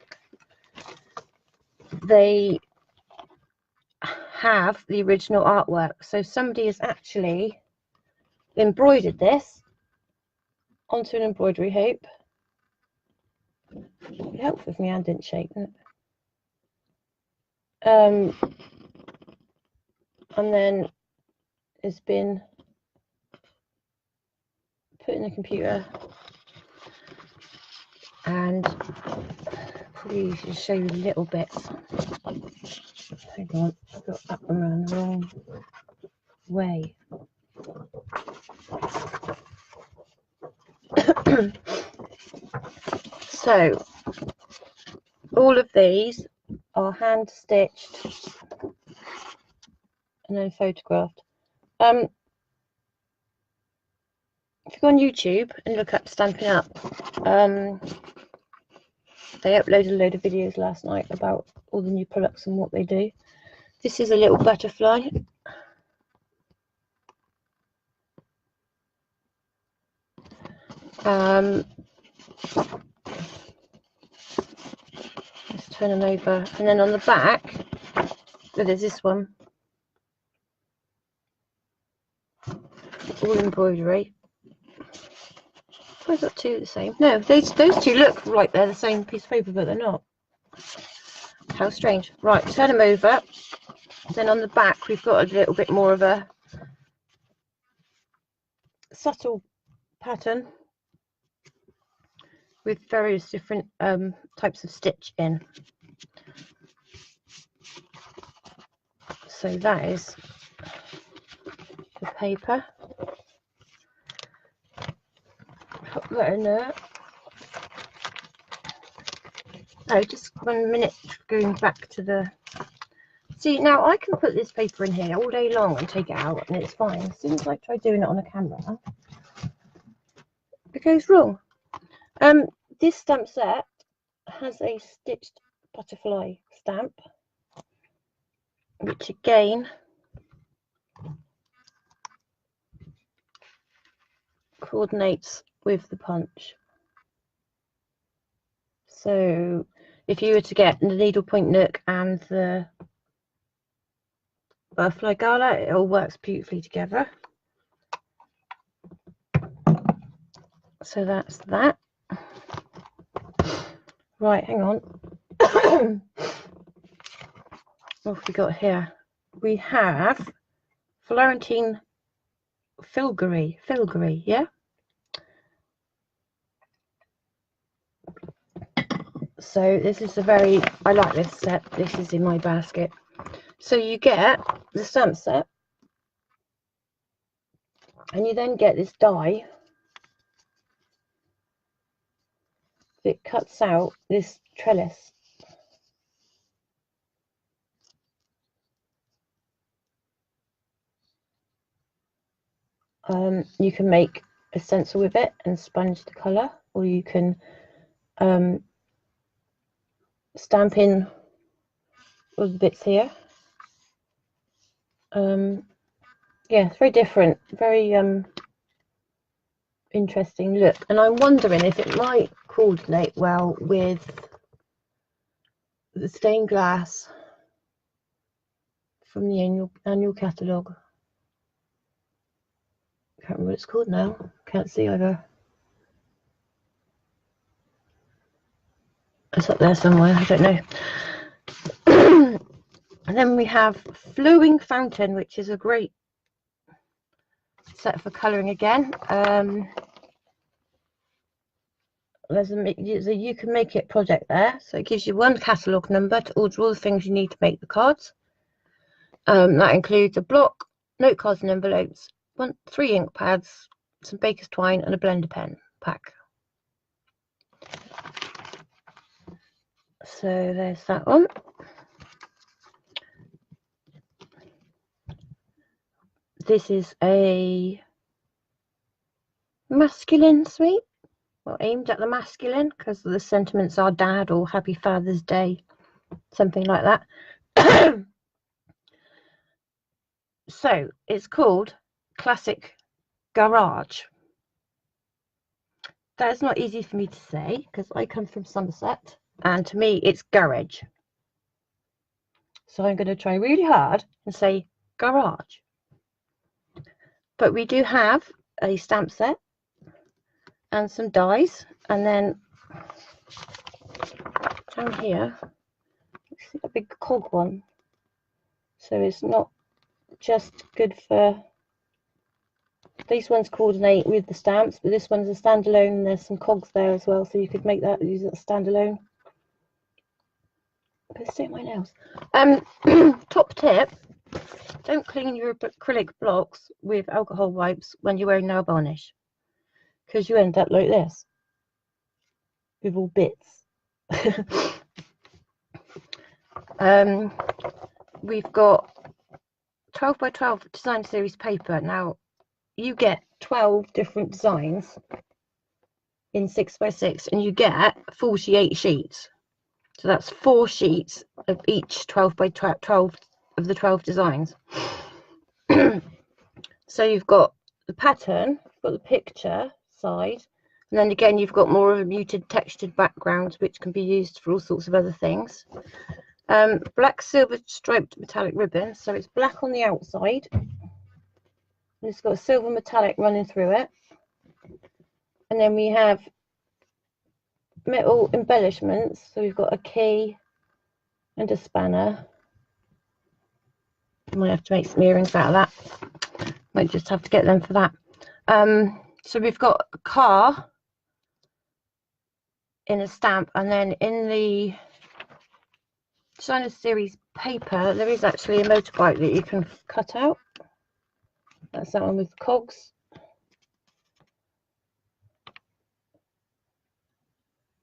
they have the original artwork. So somebody has actually embroidered this onto an embroidery hoop. It'd be helpful if my hand didn't shake, wouldn't it? And then it's been put in the computer, and probably should show you little bits. Hang on, I've got that one around the wrong way. So all of these are hand stitched and then photographed. If you go on YouTube and look up Stampin' Up, they uploaded a load of videos last night about all the new products and what they do. This is a little butterfly. Let's turn them over, and then on the back, so there's this one, all embroidery. I've got two the same. No, those two look like they're the same piece of paper, but they're not. How strange. Right, turn them over. Then on the back, we've got a little bit more of a subtle pattern with various different types of stitch in. So that is the paper. Put that in there. Oh, just 1 minute, going back to the... See, now I can put this paper in here all day long and take it out and it's fine. As soon as I try doing it on a camera, it goes wrong. This stamp set has a stitched butterfly stamp, which again coordinates with the punch. So if you were to get the needlepoint nook and the butterfly gala, it all works beautifully together. So that's that. Right, hang on. What have we got here? We have Florentine filigree, yeah. So this is I like this set. This is in my basket. So you get the stamp set, and you then get this die that cuts out this trellis. You can make a stencil with it and sponge the colour, or you can stamp in all the bits here. Yeah, it's very different, very interesting look, and I'm wondering if it might coordinate well with the stained glass from the annual catalogue. Can't remember what it's called now. Can't see either. It's up there somewhere. I don't know. And then we have Flowing Fountain, which is a great set for colouring again. There's a You Can Make It project there, so it gives you one catalogue number to order all the things you need to make the cards. That includes a block, note cards and envelopes, 3 ink pads, some baker's twine and a blender pen pack. So there's that one. This is a masculine suite, well, aimed at the masculine, because the sentiments are Dad or Happy Father's Day, something like that. So it's called Classic Garage. That is not easy for me to say because I come from Somerset and to me it's garage. So I'm going to try really hard and say garage. But we do have a stamp set and some dies, and then down here, see a big cog one. So it's not just good for, these ones coordinate with the stamps, but this one's a standalone and there's some cogs there as well, so you could make that, use it as standalone. I'm going to stick my nails. Top tip, don't clean your acrylic blocks with alcohol wipes when you're wearing nail varnish, because you end up like this with all bits. We've got 12 by 12 design series paper. Now you get 12 different designs in 6 by 6 and you get 48 sheets. So that's 4 sheets of each 12 by 12 of the 12 designs. So you've got the pattern, you've got the picture side, and then again you've got more of a muted textured background which can be used for all sorts of other things. Black silver striped metallic ribbon, so it's black on the outside and it's got a silver metallic running through it, and then we have metal embellishments, so we've got a key and a spanner. I might have to make some earrings out of that, might just have to get them for that. So we've got a car in a stamp, and then in the designer series paper there is actually a motorbike that you can cut out. That's that one with cogs.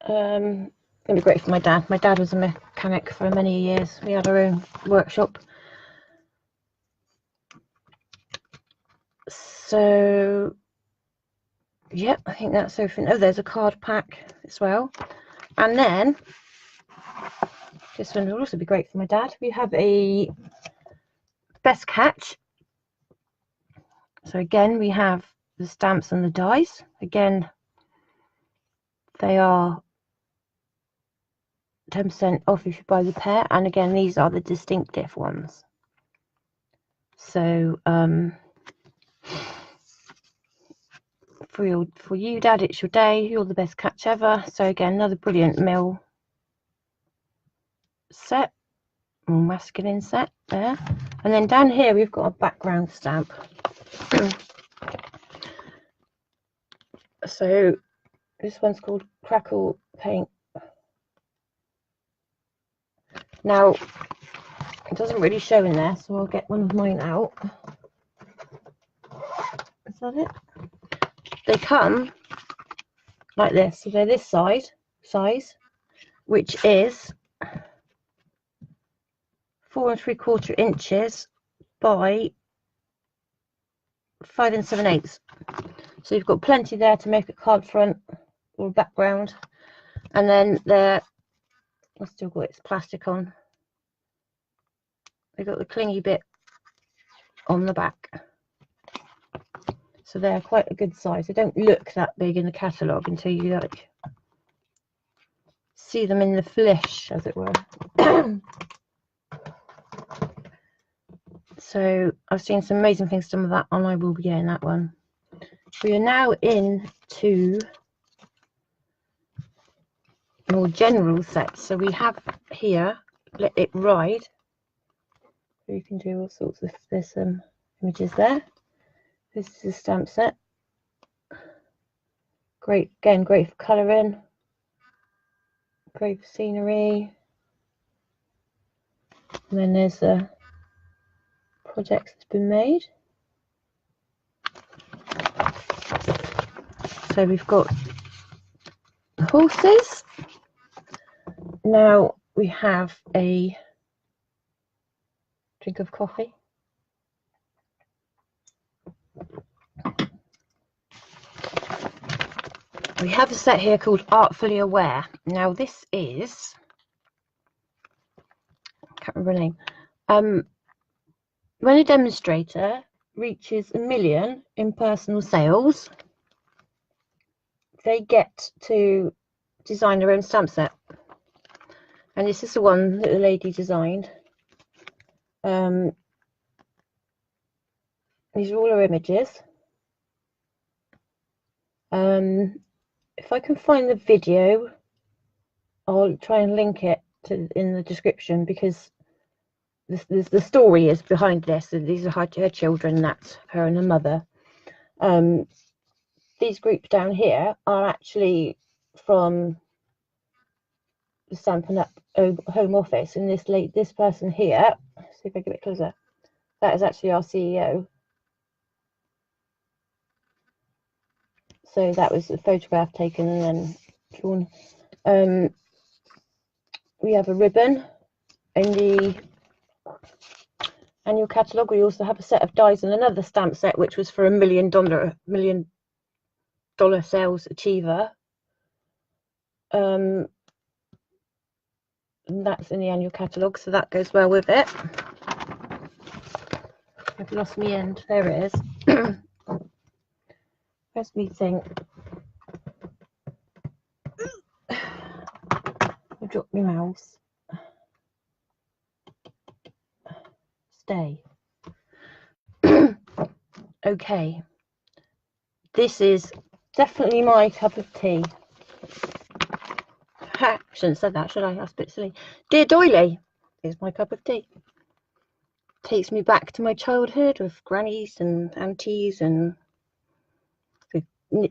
Gonna be great for my dad. My dad was a mechanic for many years. We had our own workshop. So yeah, I think that's everything. Oh, there's a card pack as well, and then this one will also be great for my dad. We have a best catch. So again, we have the stamps and the dies. Again, they are 10% off if you buy the pair, and again these are the distinctive ones. So for you Dad, it's your day, you're the best catch ever. So again, another brilliant mill set, more masculine set there. And then down here we've got a background stamp. So this one's called Crackle Paint. Now it doesn't really show in there, so I'll get one of mine out. Is that it? They come like this, so they're this size, which is 4 3/4 inches by 5 7/8. So you've got plenty there to make a card front or background, and then there, I've still got its plastic on. They've got the clingy bit on the back. So they're quite a good size. They don't look that big in the catalogue until you like see them in the flesh, as it were. So I've seen some amazing things done with that, and I will be getting that one. We are now into more general sets. So we have here Let It Ride. You can do all sorts of, there's some images there. This is a stamp set. Great, again, great for colouring, great for scenery. And then there's a project that's been made. So we've got the horses. Now we have a drink of coffee. We have a set here called Artfully Aware. Now this is, I can't remember her name. When a demonstrator reaches 1 million in personal sales, they get to design their own stamp set. And this is the one that the lady designed. These are all her images. If I can find the video, I'll try and link it in the description, because the story is behind this. And these are her children, that's her and her mother. These groups down here are actually from the Stampin' Up home office, and this person here, let's see if I get it closer, that is actually our CEO. So that was a photograph taken and then drawn. We have a ribbon in the annual catalogue. We also have a set of dies and another stamp set, which was for a $1 million sales achiever. And that's in the annual catalogue, so that goes well with it. I've lost my end. There it is. Where's me thing? I dropped my mouse. Stay. Okay. This is definitely my cup of tea. Ha, shouldn't have said that, should I? That's a bit silly. Dear Doily, here's my cup of tea. Takes me back to my childhood with grannies and aunties and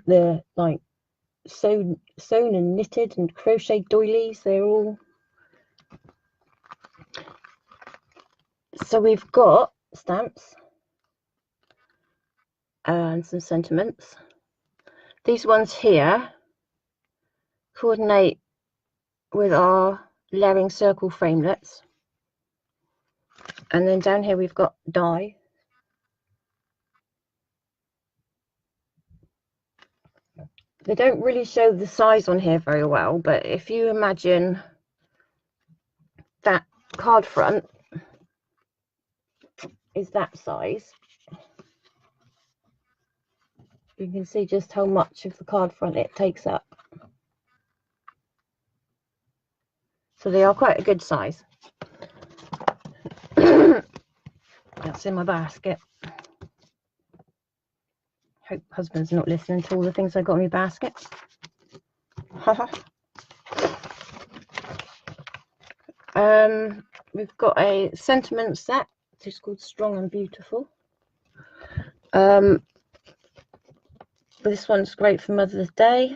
the like sewn and knitted and crocheted doilies. They're all. So we've got stamps and some sentiments. These ones here coordinate with our layering circle framelets. And then down here we've got die. They don't really show the size on here very well, but if you imagine that card front is that size, you can see just how much of the card front it takes up. So they are quite a good size. That's in my basket. Hope husband's not listening to all the things I got in my basket. We've got a sentiment set, which is called Strong and Beautiful. This one's great for Mother's Day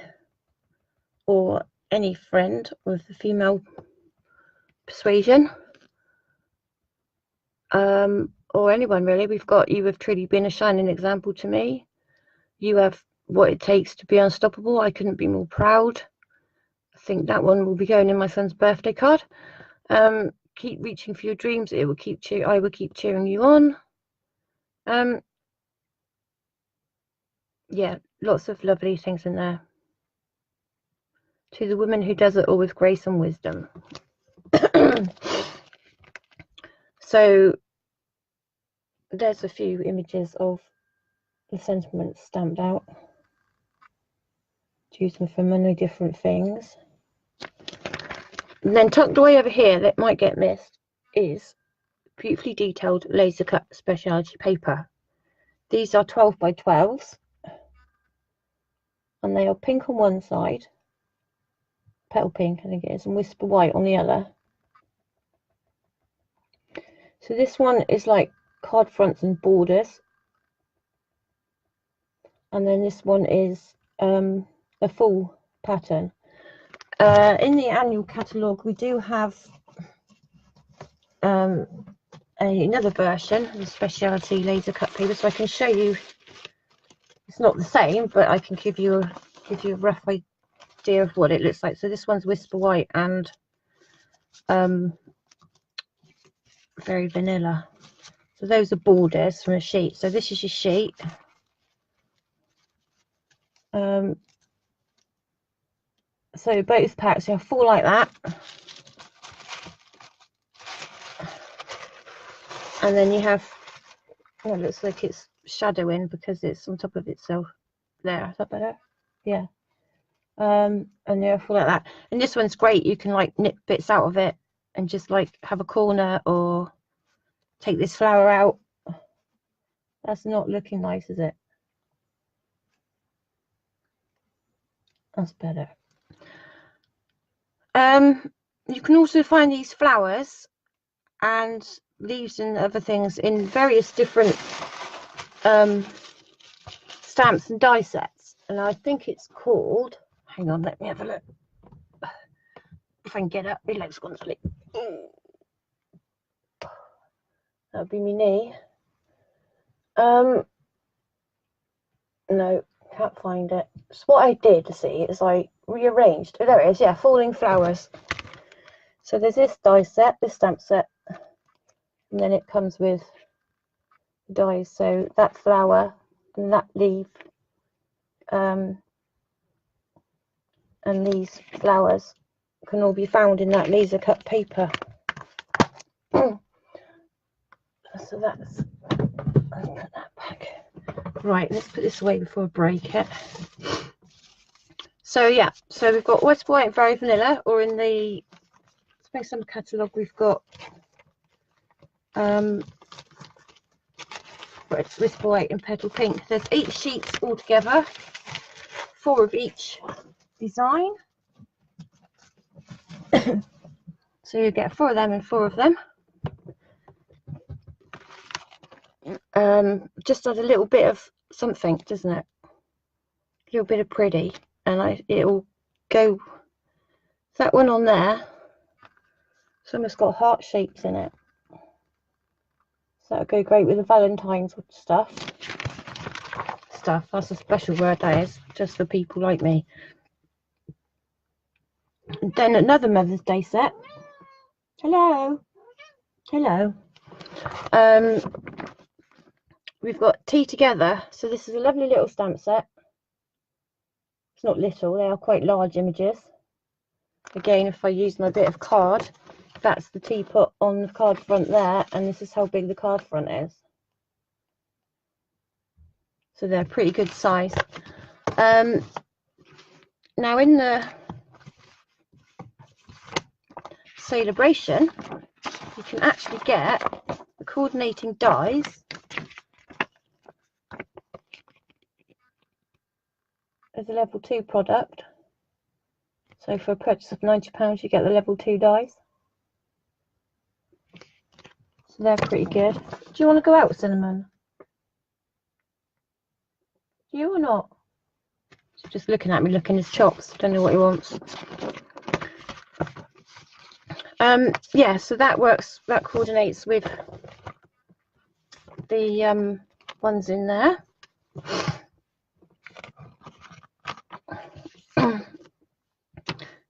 or any friend with a female persuasion. Or anyone really. We've got, you have truly been a shining example to me. You have what it takes to be unstoppable. I couldn't be more proud. I think that one will be going in my son's birthday card. Keep reaching for your dreams. It will keep I will keep cheering you on. Yeah, lots of lovely things in there. To the woman who does it all with grace and wisdom. So there's a few images of the sentiments stamped out. Use them for many different things. And then tucked away over here, that might get missed, is beautifully detailed laser cut specialty paper. These are 12 by 12s, and they are pink on one side, petal pink I think it is, and whisper white on the other. So this one is like card fronts and borders, and then this one is a full pattern. In the annual catalogue we do have another version of the specialty laser cut paper, so I can show you. It's not the same, but I can give you a rough idea of what it looks like. So this one's whisper white and very vanilla. So those are borders from a sheet. So this is your sheet. So both packs, you have 4 like that, and then you have, oh, it looks like it's shadowing because it's on top of itself there. Is that better? Yeah. And there are 4 like that, and this one's great. You can like nip bits out of it and just like have a corner, or take this flower out. That's not looking nice, is it? That's better. You can also find these flowers and leaves and other things in various different stamps and die sets, and I think it's called, hang on, let me have a look if I can get up. My leg's gone to sleep. That would be me knee. No, can't find it. So what I did to see is I rearranged. Oh, there it is. Yeah, falling flowers. So there's this die set, this stamp set, and then it comes with dies. So that flower and that leaf, and these flowers can all be found in that laser cut paper. So that's, let's put that back. Right, let's put this away before I break it. So yeah, so we've got whisper white and very vanilla, or in the Space Summer catalogue we've got whisper white and petal pink. There's 8 sheets altogether, 4 of each design. So you get 4 of them and 4 of them. Just add a little bit of something, doesn't it? A little bit of pretty, and it'll go. That one on there, it's almost got heart shapes in it, so that'll go great with the Valentine's stuff. That's a special word, that is, just for people like me. And then another Mother's Day set. Hello. We've got Tea Together. So this is a lovely little stamp set. It's not little, they are quite large images. Again, if I use my bit of card, that's the teapot on the card front there, and this is how big the card front is. So they're pretty good size. Now in the Sale-A-Bration, you can actually get the coordinating dies as a level 2 product. So for a purchase of £90 you get the level 2 dies. So they're pretty good. Do you want to go out, Cinnamon? Do you or not? He's just looking at me, licking his chops. Don't know what he wants. Yeah, so that works, that coordinates with the ones in there.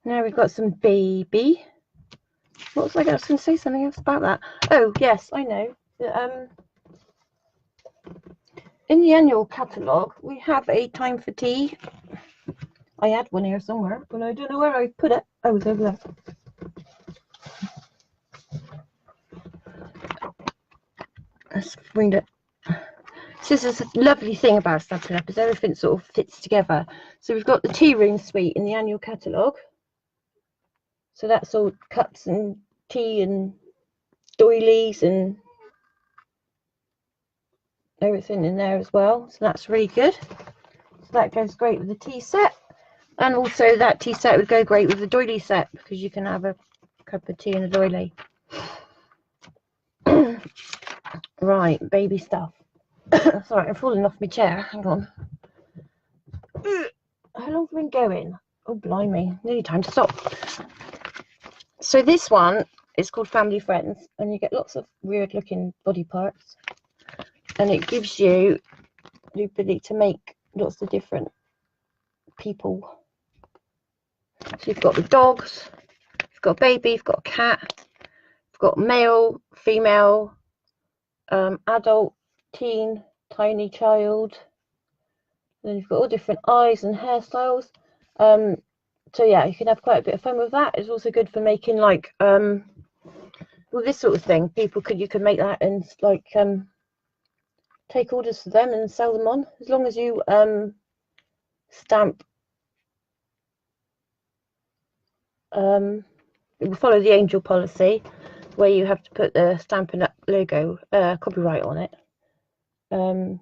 Now we've got some baby. What was I going to say? Something else about that? Oh yes, I know. In the annual catalogue we have a time for tea. I had one here somewhere, but I don't know where I put it. Oh, it's over there. Let's find it. So this is a lovely thing about Stampin' Up, is everything sort of fits together. So we've got the tea room suite in the annual catalogue. So that's all cups and tea and doilies and everything in there as well, so that's really good. So that goes great with the tea set, and also that tea set would go great with the doily set because you can have a cup of tea and a doily. Right, baby stuff. Sorry, I'm falling off my chair. Hang on. How long have we been going? Oh, blimey. Nearly time to stop. So this one is called Family Friends, and you get lots of weird looking body parts. And it gives you the ability to make lots of different people. So you've got the dogs, you've got a baby, you've got a cat, you've got male, female, adult, teen, tiny child. Then you've got all different eyes and hairstyles. So yeah, you can have quite a bit of fun with that. It's also good for making like well, this sort of thing. You could make that and like take orders for them and sell them on, as long as you stamp. It will follow the Angel policy, where you have to put the Stampin' Up logo copyright on it. So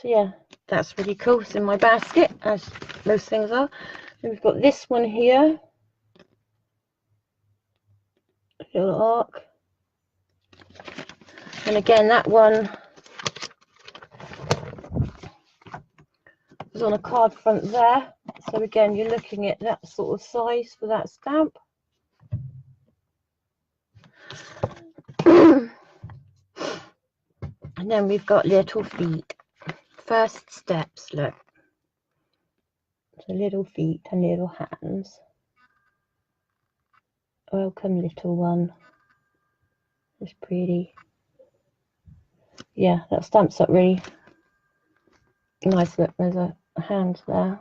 yeah, that's really cool. It's in my basket, as most things are. And we've got this one here, a little arc, and again that one was on a card front there. So again, you're looking at that sort of size for that stamp. And then we've got little feet. First steps, look. So little feet and little hands. Welcome, little one. It's pretty. Yeah, that stamps up really nice. Look, there's a hand there.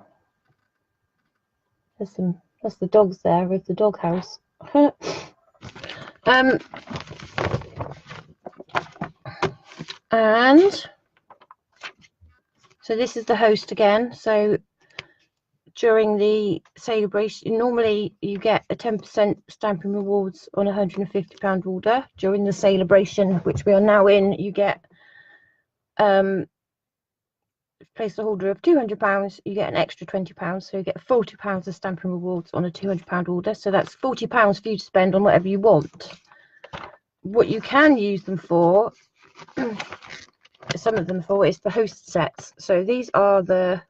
That's the dogs there with the doghouse. And so this is the host again. So during the celebration, normally you get a 10% stamping rewards on a £150 order. During the celebration, which we are now in, you get place the order of £200, you get an extra £20, so you get £40 of stamping rewards on a £200 order. So that's £40 for you to spend on whatever you want. What you can use them for, some of them for, is the host sets. So these are the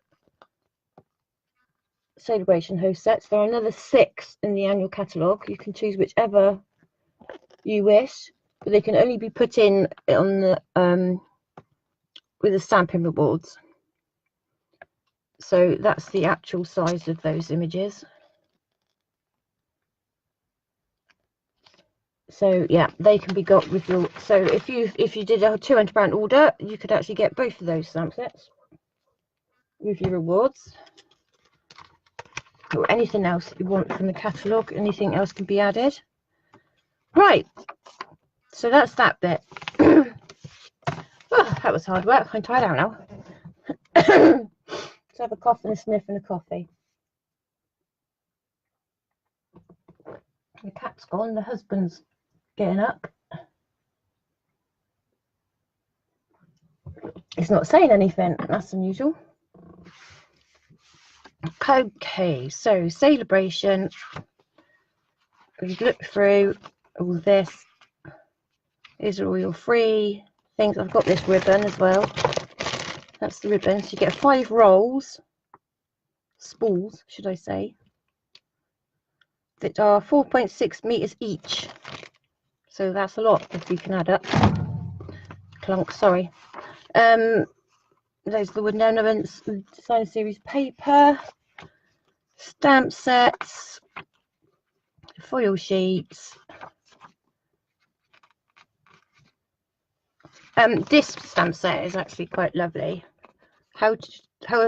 celebration host sets. There are another 6 in the annual catalogue. You can choose whichever you wish, but they can only be put in on the with the stamping rewards. So that's the actual size of those images. So yeah, they can be got with your. So if you did a £200 order, you could actually get both of those stamp sets with your rewards, or anything else that you want from the catalogue. Anything else can be added. Right. So that's that bit. Oh, that was hard work. I'm tired out now. Let's have a cough and a sniff and a coffee. The cat's gone. The husband's getting up. He's not saying anything. That's unusual. Okay, so celebration. We've looked through all this. These are all your free things. I've got this ribbon as well. That's the ribbon. So you get 5 rolls, spools, should I say, that are 4.6 meters each. So that's a lot if you can add up. Clunk, sorry. Those are the wooden ornaments, design series paper, stamp sets, foil sheets. This stamp set is actually quite lovely.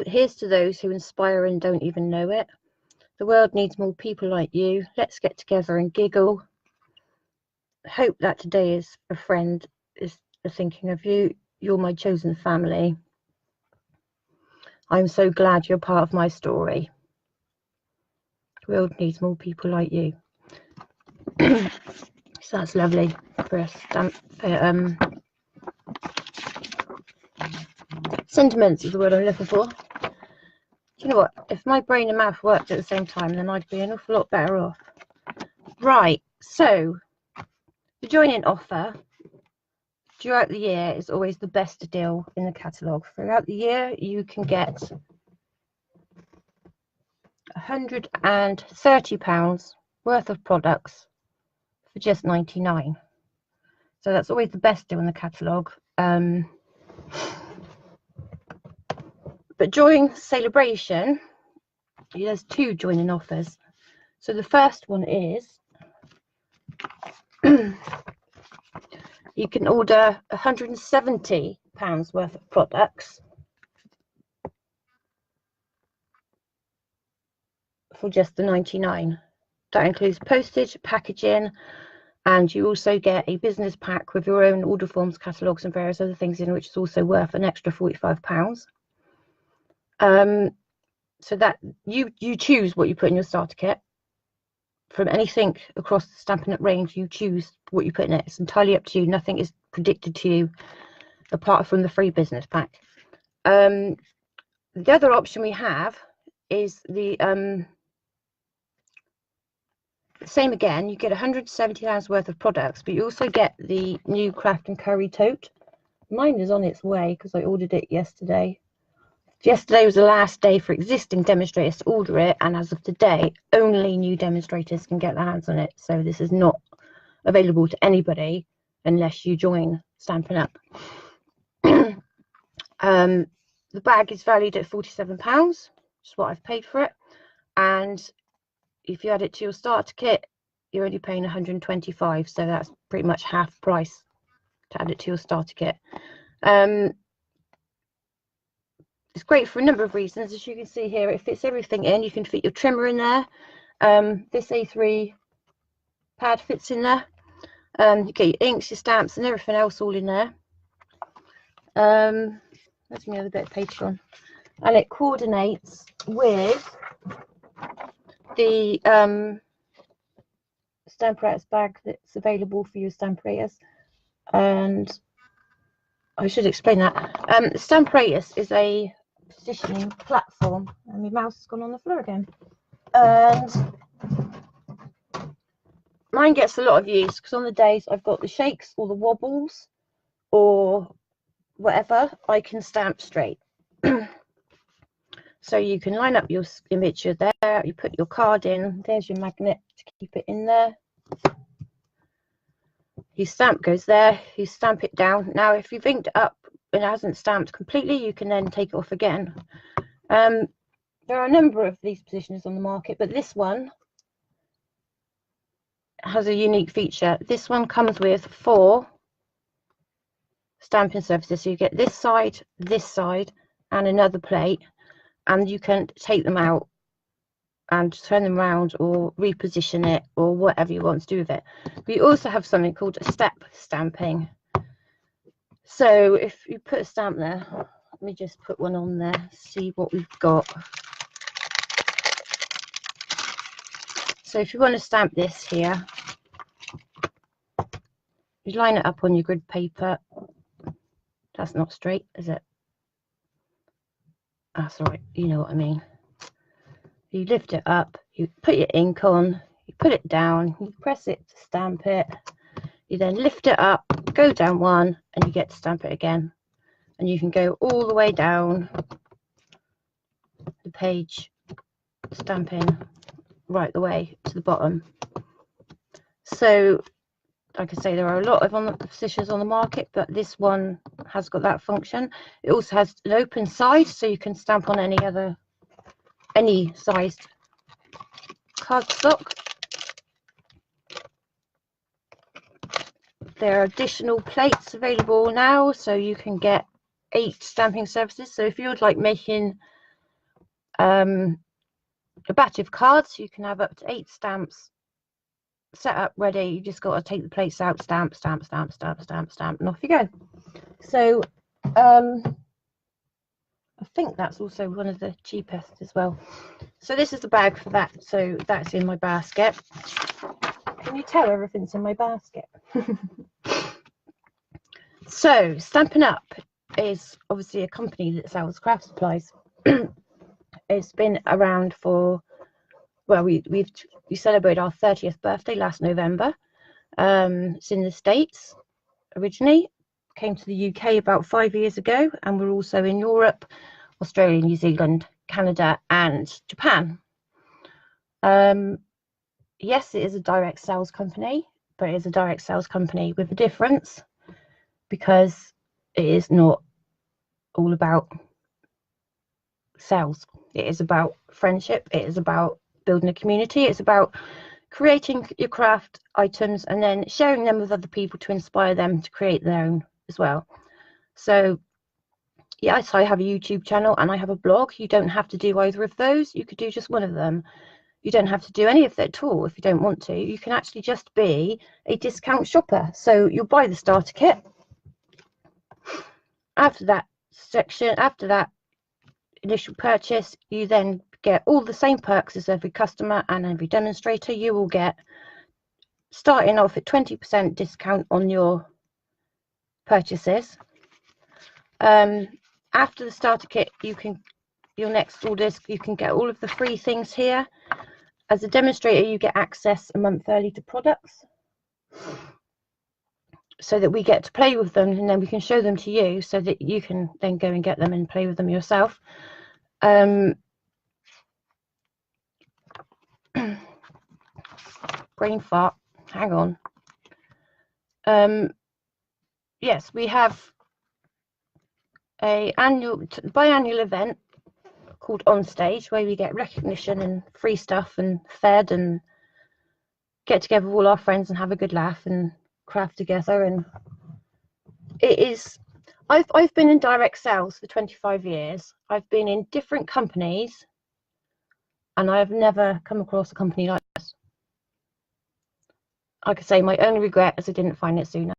Here's to those who inspire and don't even know it. The world needs more people like you. Let's get together and giggle. Hope that today is a friend is thinking of you. You're my chosen family. I'm so glad you're part of my story. The world needs more people like you. So that's lovely for a stamp. Sentiments is the word I'm looking for. Do you know what? If my brain and mouth worked at the same time, then I'd be an awful lot better off. Right, so the join-in offer throughout the year is always the best deal in the catalogue. Throughout the year, you can get £130 worth of products for just £99. So that's always the best deal in the catalogue. But during Sale-A-Bration, there's two join-in offers. So the first one is you can order £170 worth of products for just the £99. That includes postage, packaging, and you also get a business pack with your own order forms, catalogues, and various other things in, which is also worth an extra £45. So that you choose what you put in your starter kit. From anything across the Stampin' Up range, you choose what you put in it. It's entirely up to you. Nothing is predicted to you apart from the free business pack. The other option we have is the same again. You get £170 worth of products, but you also get the new Craft and Curry tote. Mine is on its way because I ordered it yesterday. Yesterday was the last day for existing demonstrators to order it, and as of today, only new demonstrators can get their hands on it. So this is not available to anybody unless you join Stampin' Up. The bag is valued at £47, which is what I've paid for it. And if you add it to your starter kit, you're only paying £125. So that's pretty much half price to add it to your starter kit. It's great for a number of reasons. As you can see here, it fits everything in. You can fit your trimmer in there. This A3 pad fits in there. You get your inks, your stamps, and everything else all in there. There's my other bit of paper on. And it coordinates with the Stamparatus bag that's available for your Stamparatus. And I should explain that. Stamparatus is a positioning platform, and my mouse has gone on the floor again. And mine gets a lot of use because on the days I've got the shakes or the wobbles or whatever, I can stamp straight. So you can line up your image there, you put your card in, there's your magnet to keep it in there. Your stamp goes there, you stamp it down. Now if you've inked it up and it hasn't stamped completely, you can then take it off again. There are a number of these positioners on the market, but this one has a unique feature. This one comes with 4 stamping surfaces. So you get this side, and another plate, and you can take them out and turn them around or reposition it or whatever you want to do with it. We also have something called a step stamping. So if you put a stamp there, let me just put one on there, see what we've got. So if you want to stamp this here, you line it up on your grid paper. That's not straight, is it? That's all right, you know what I mean. You lift it up, you put your ink on, you put it down, you press it to stamp it. You then lift it up, go down one, and you get to stamp it again. And you can go all the way down the page, stamping right the way to the bottom. So, like I say, there are a lot of positions on the market, but this one has got that function. It also has an open side, so you can stamp on any sized cardstock. There are additional plates available now, so you can get 8 stamping surfaces. So if you would like making a batch of cards, you can have up to 8 stamps set up ready. You just got to take the plates out, stamp, stamp, stamp, stamp, stamp, stamp, and off you go. So I think that's also one of the cheapest as well. So this is the bag for that. So that's in my basket. Can you tell everything's in my basket? So Stampin' Up is obviously a company that sells craft supplies. It's been around for, well, we celebrated our 30th birthday last November. It's in the States originally, came to the UK about 5 years ago, and we're also in Europe, Australia, New Zealand, Canada and Japan. Yes, it is a direct sales company, but it is a direct sales company with a difference, because it is not all about sales. It is about friendship. It is about building a community. It's about creating your craft items and then sharing them with other people to inspire them to create their own as well. So yes, I have a YouTube channel and I have a blog. You don't have to do either of those. You could do just one of them. You don't have to do any of that at all if you don't want to. You can actually just be a discount shopper. So you'll buy the starter kit. After that section, after that initial purchase, you then get all the same perks as every customer and every demonstrator. You will get, starting off at 20% discount on your purchases. After the starter kit, you can, your next orders, you can get all of the free things here. As a demonstrator, you get access a month early to products, so that we get to play with them and then we can show them to you so that you can then go and get them and play with them yourself. Brain fart, hang on. Yes, we have a biannual event called On Stage, where we get recognition and free stuff and fed and get together with all our friends and have a good laugh and craft together. And it is, I've been in direct sales for 25 years. I've been in different companies and I have never come across a company like this. Like I say, my only regret is I didn't find it sooner.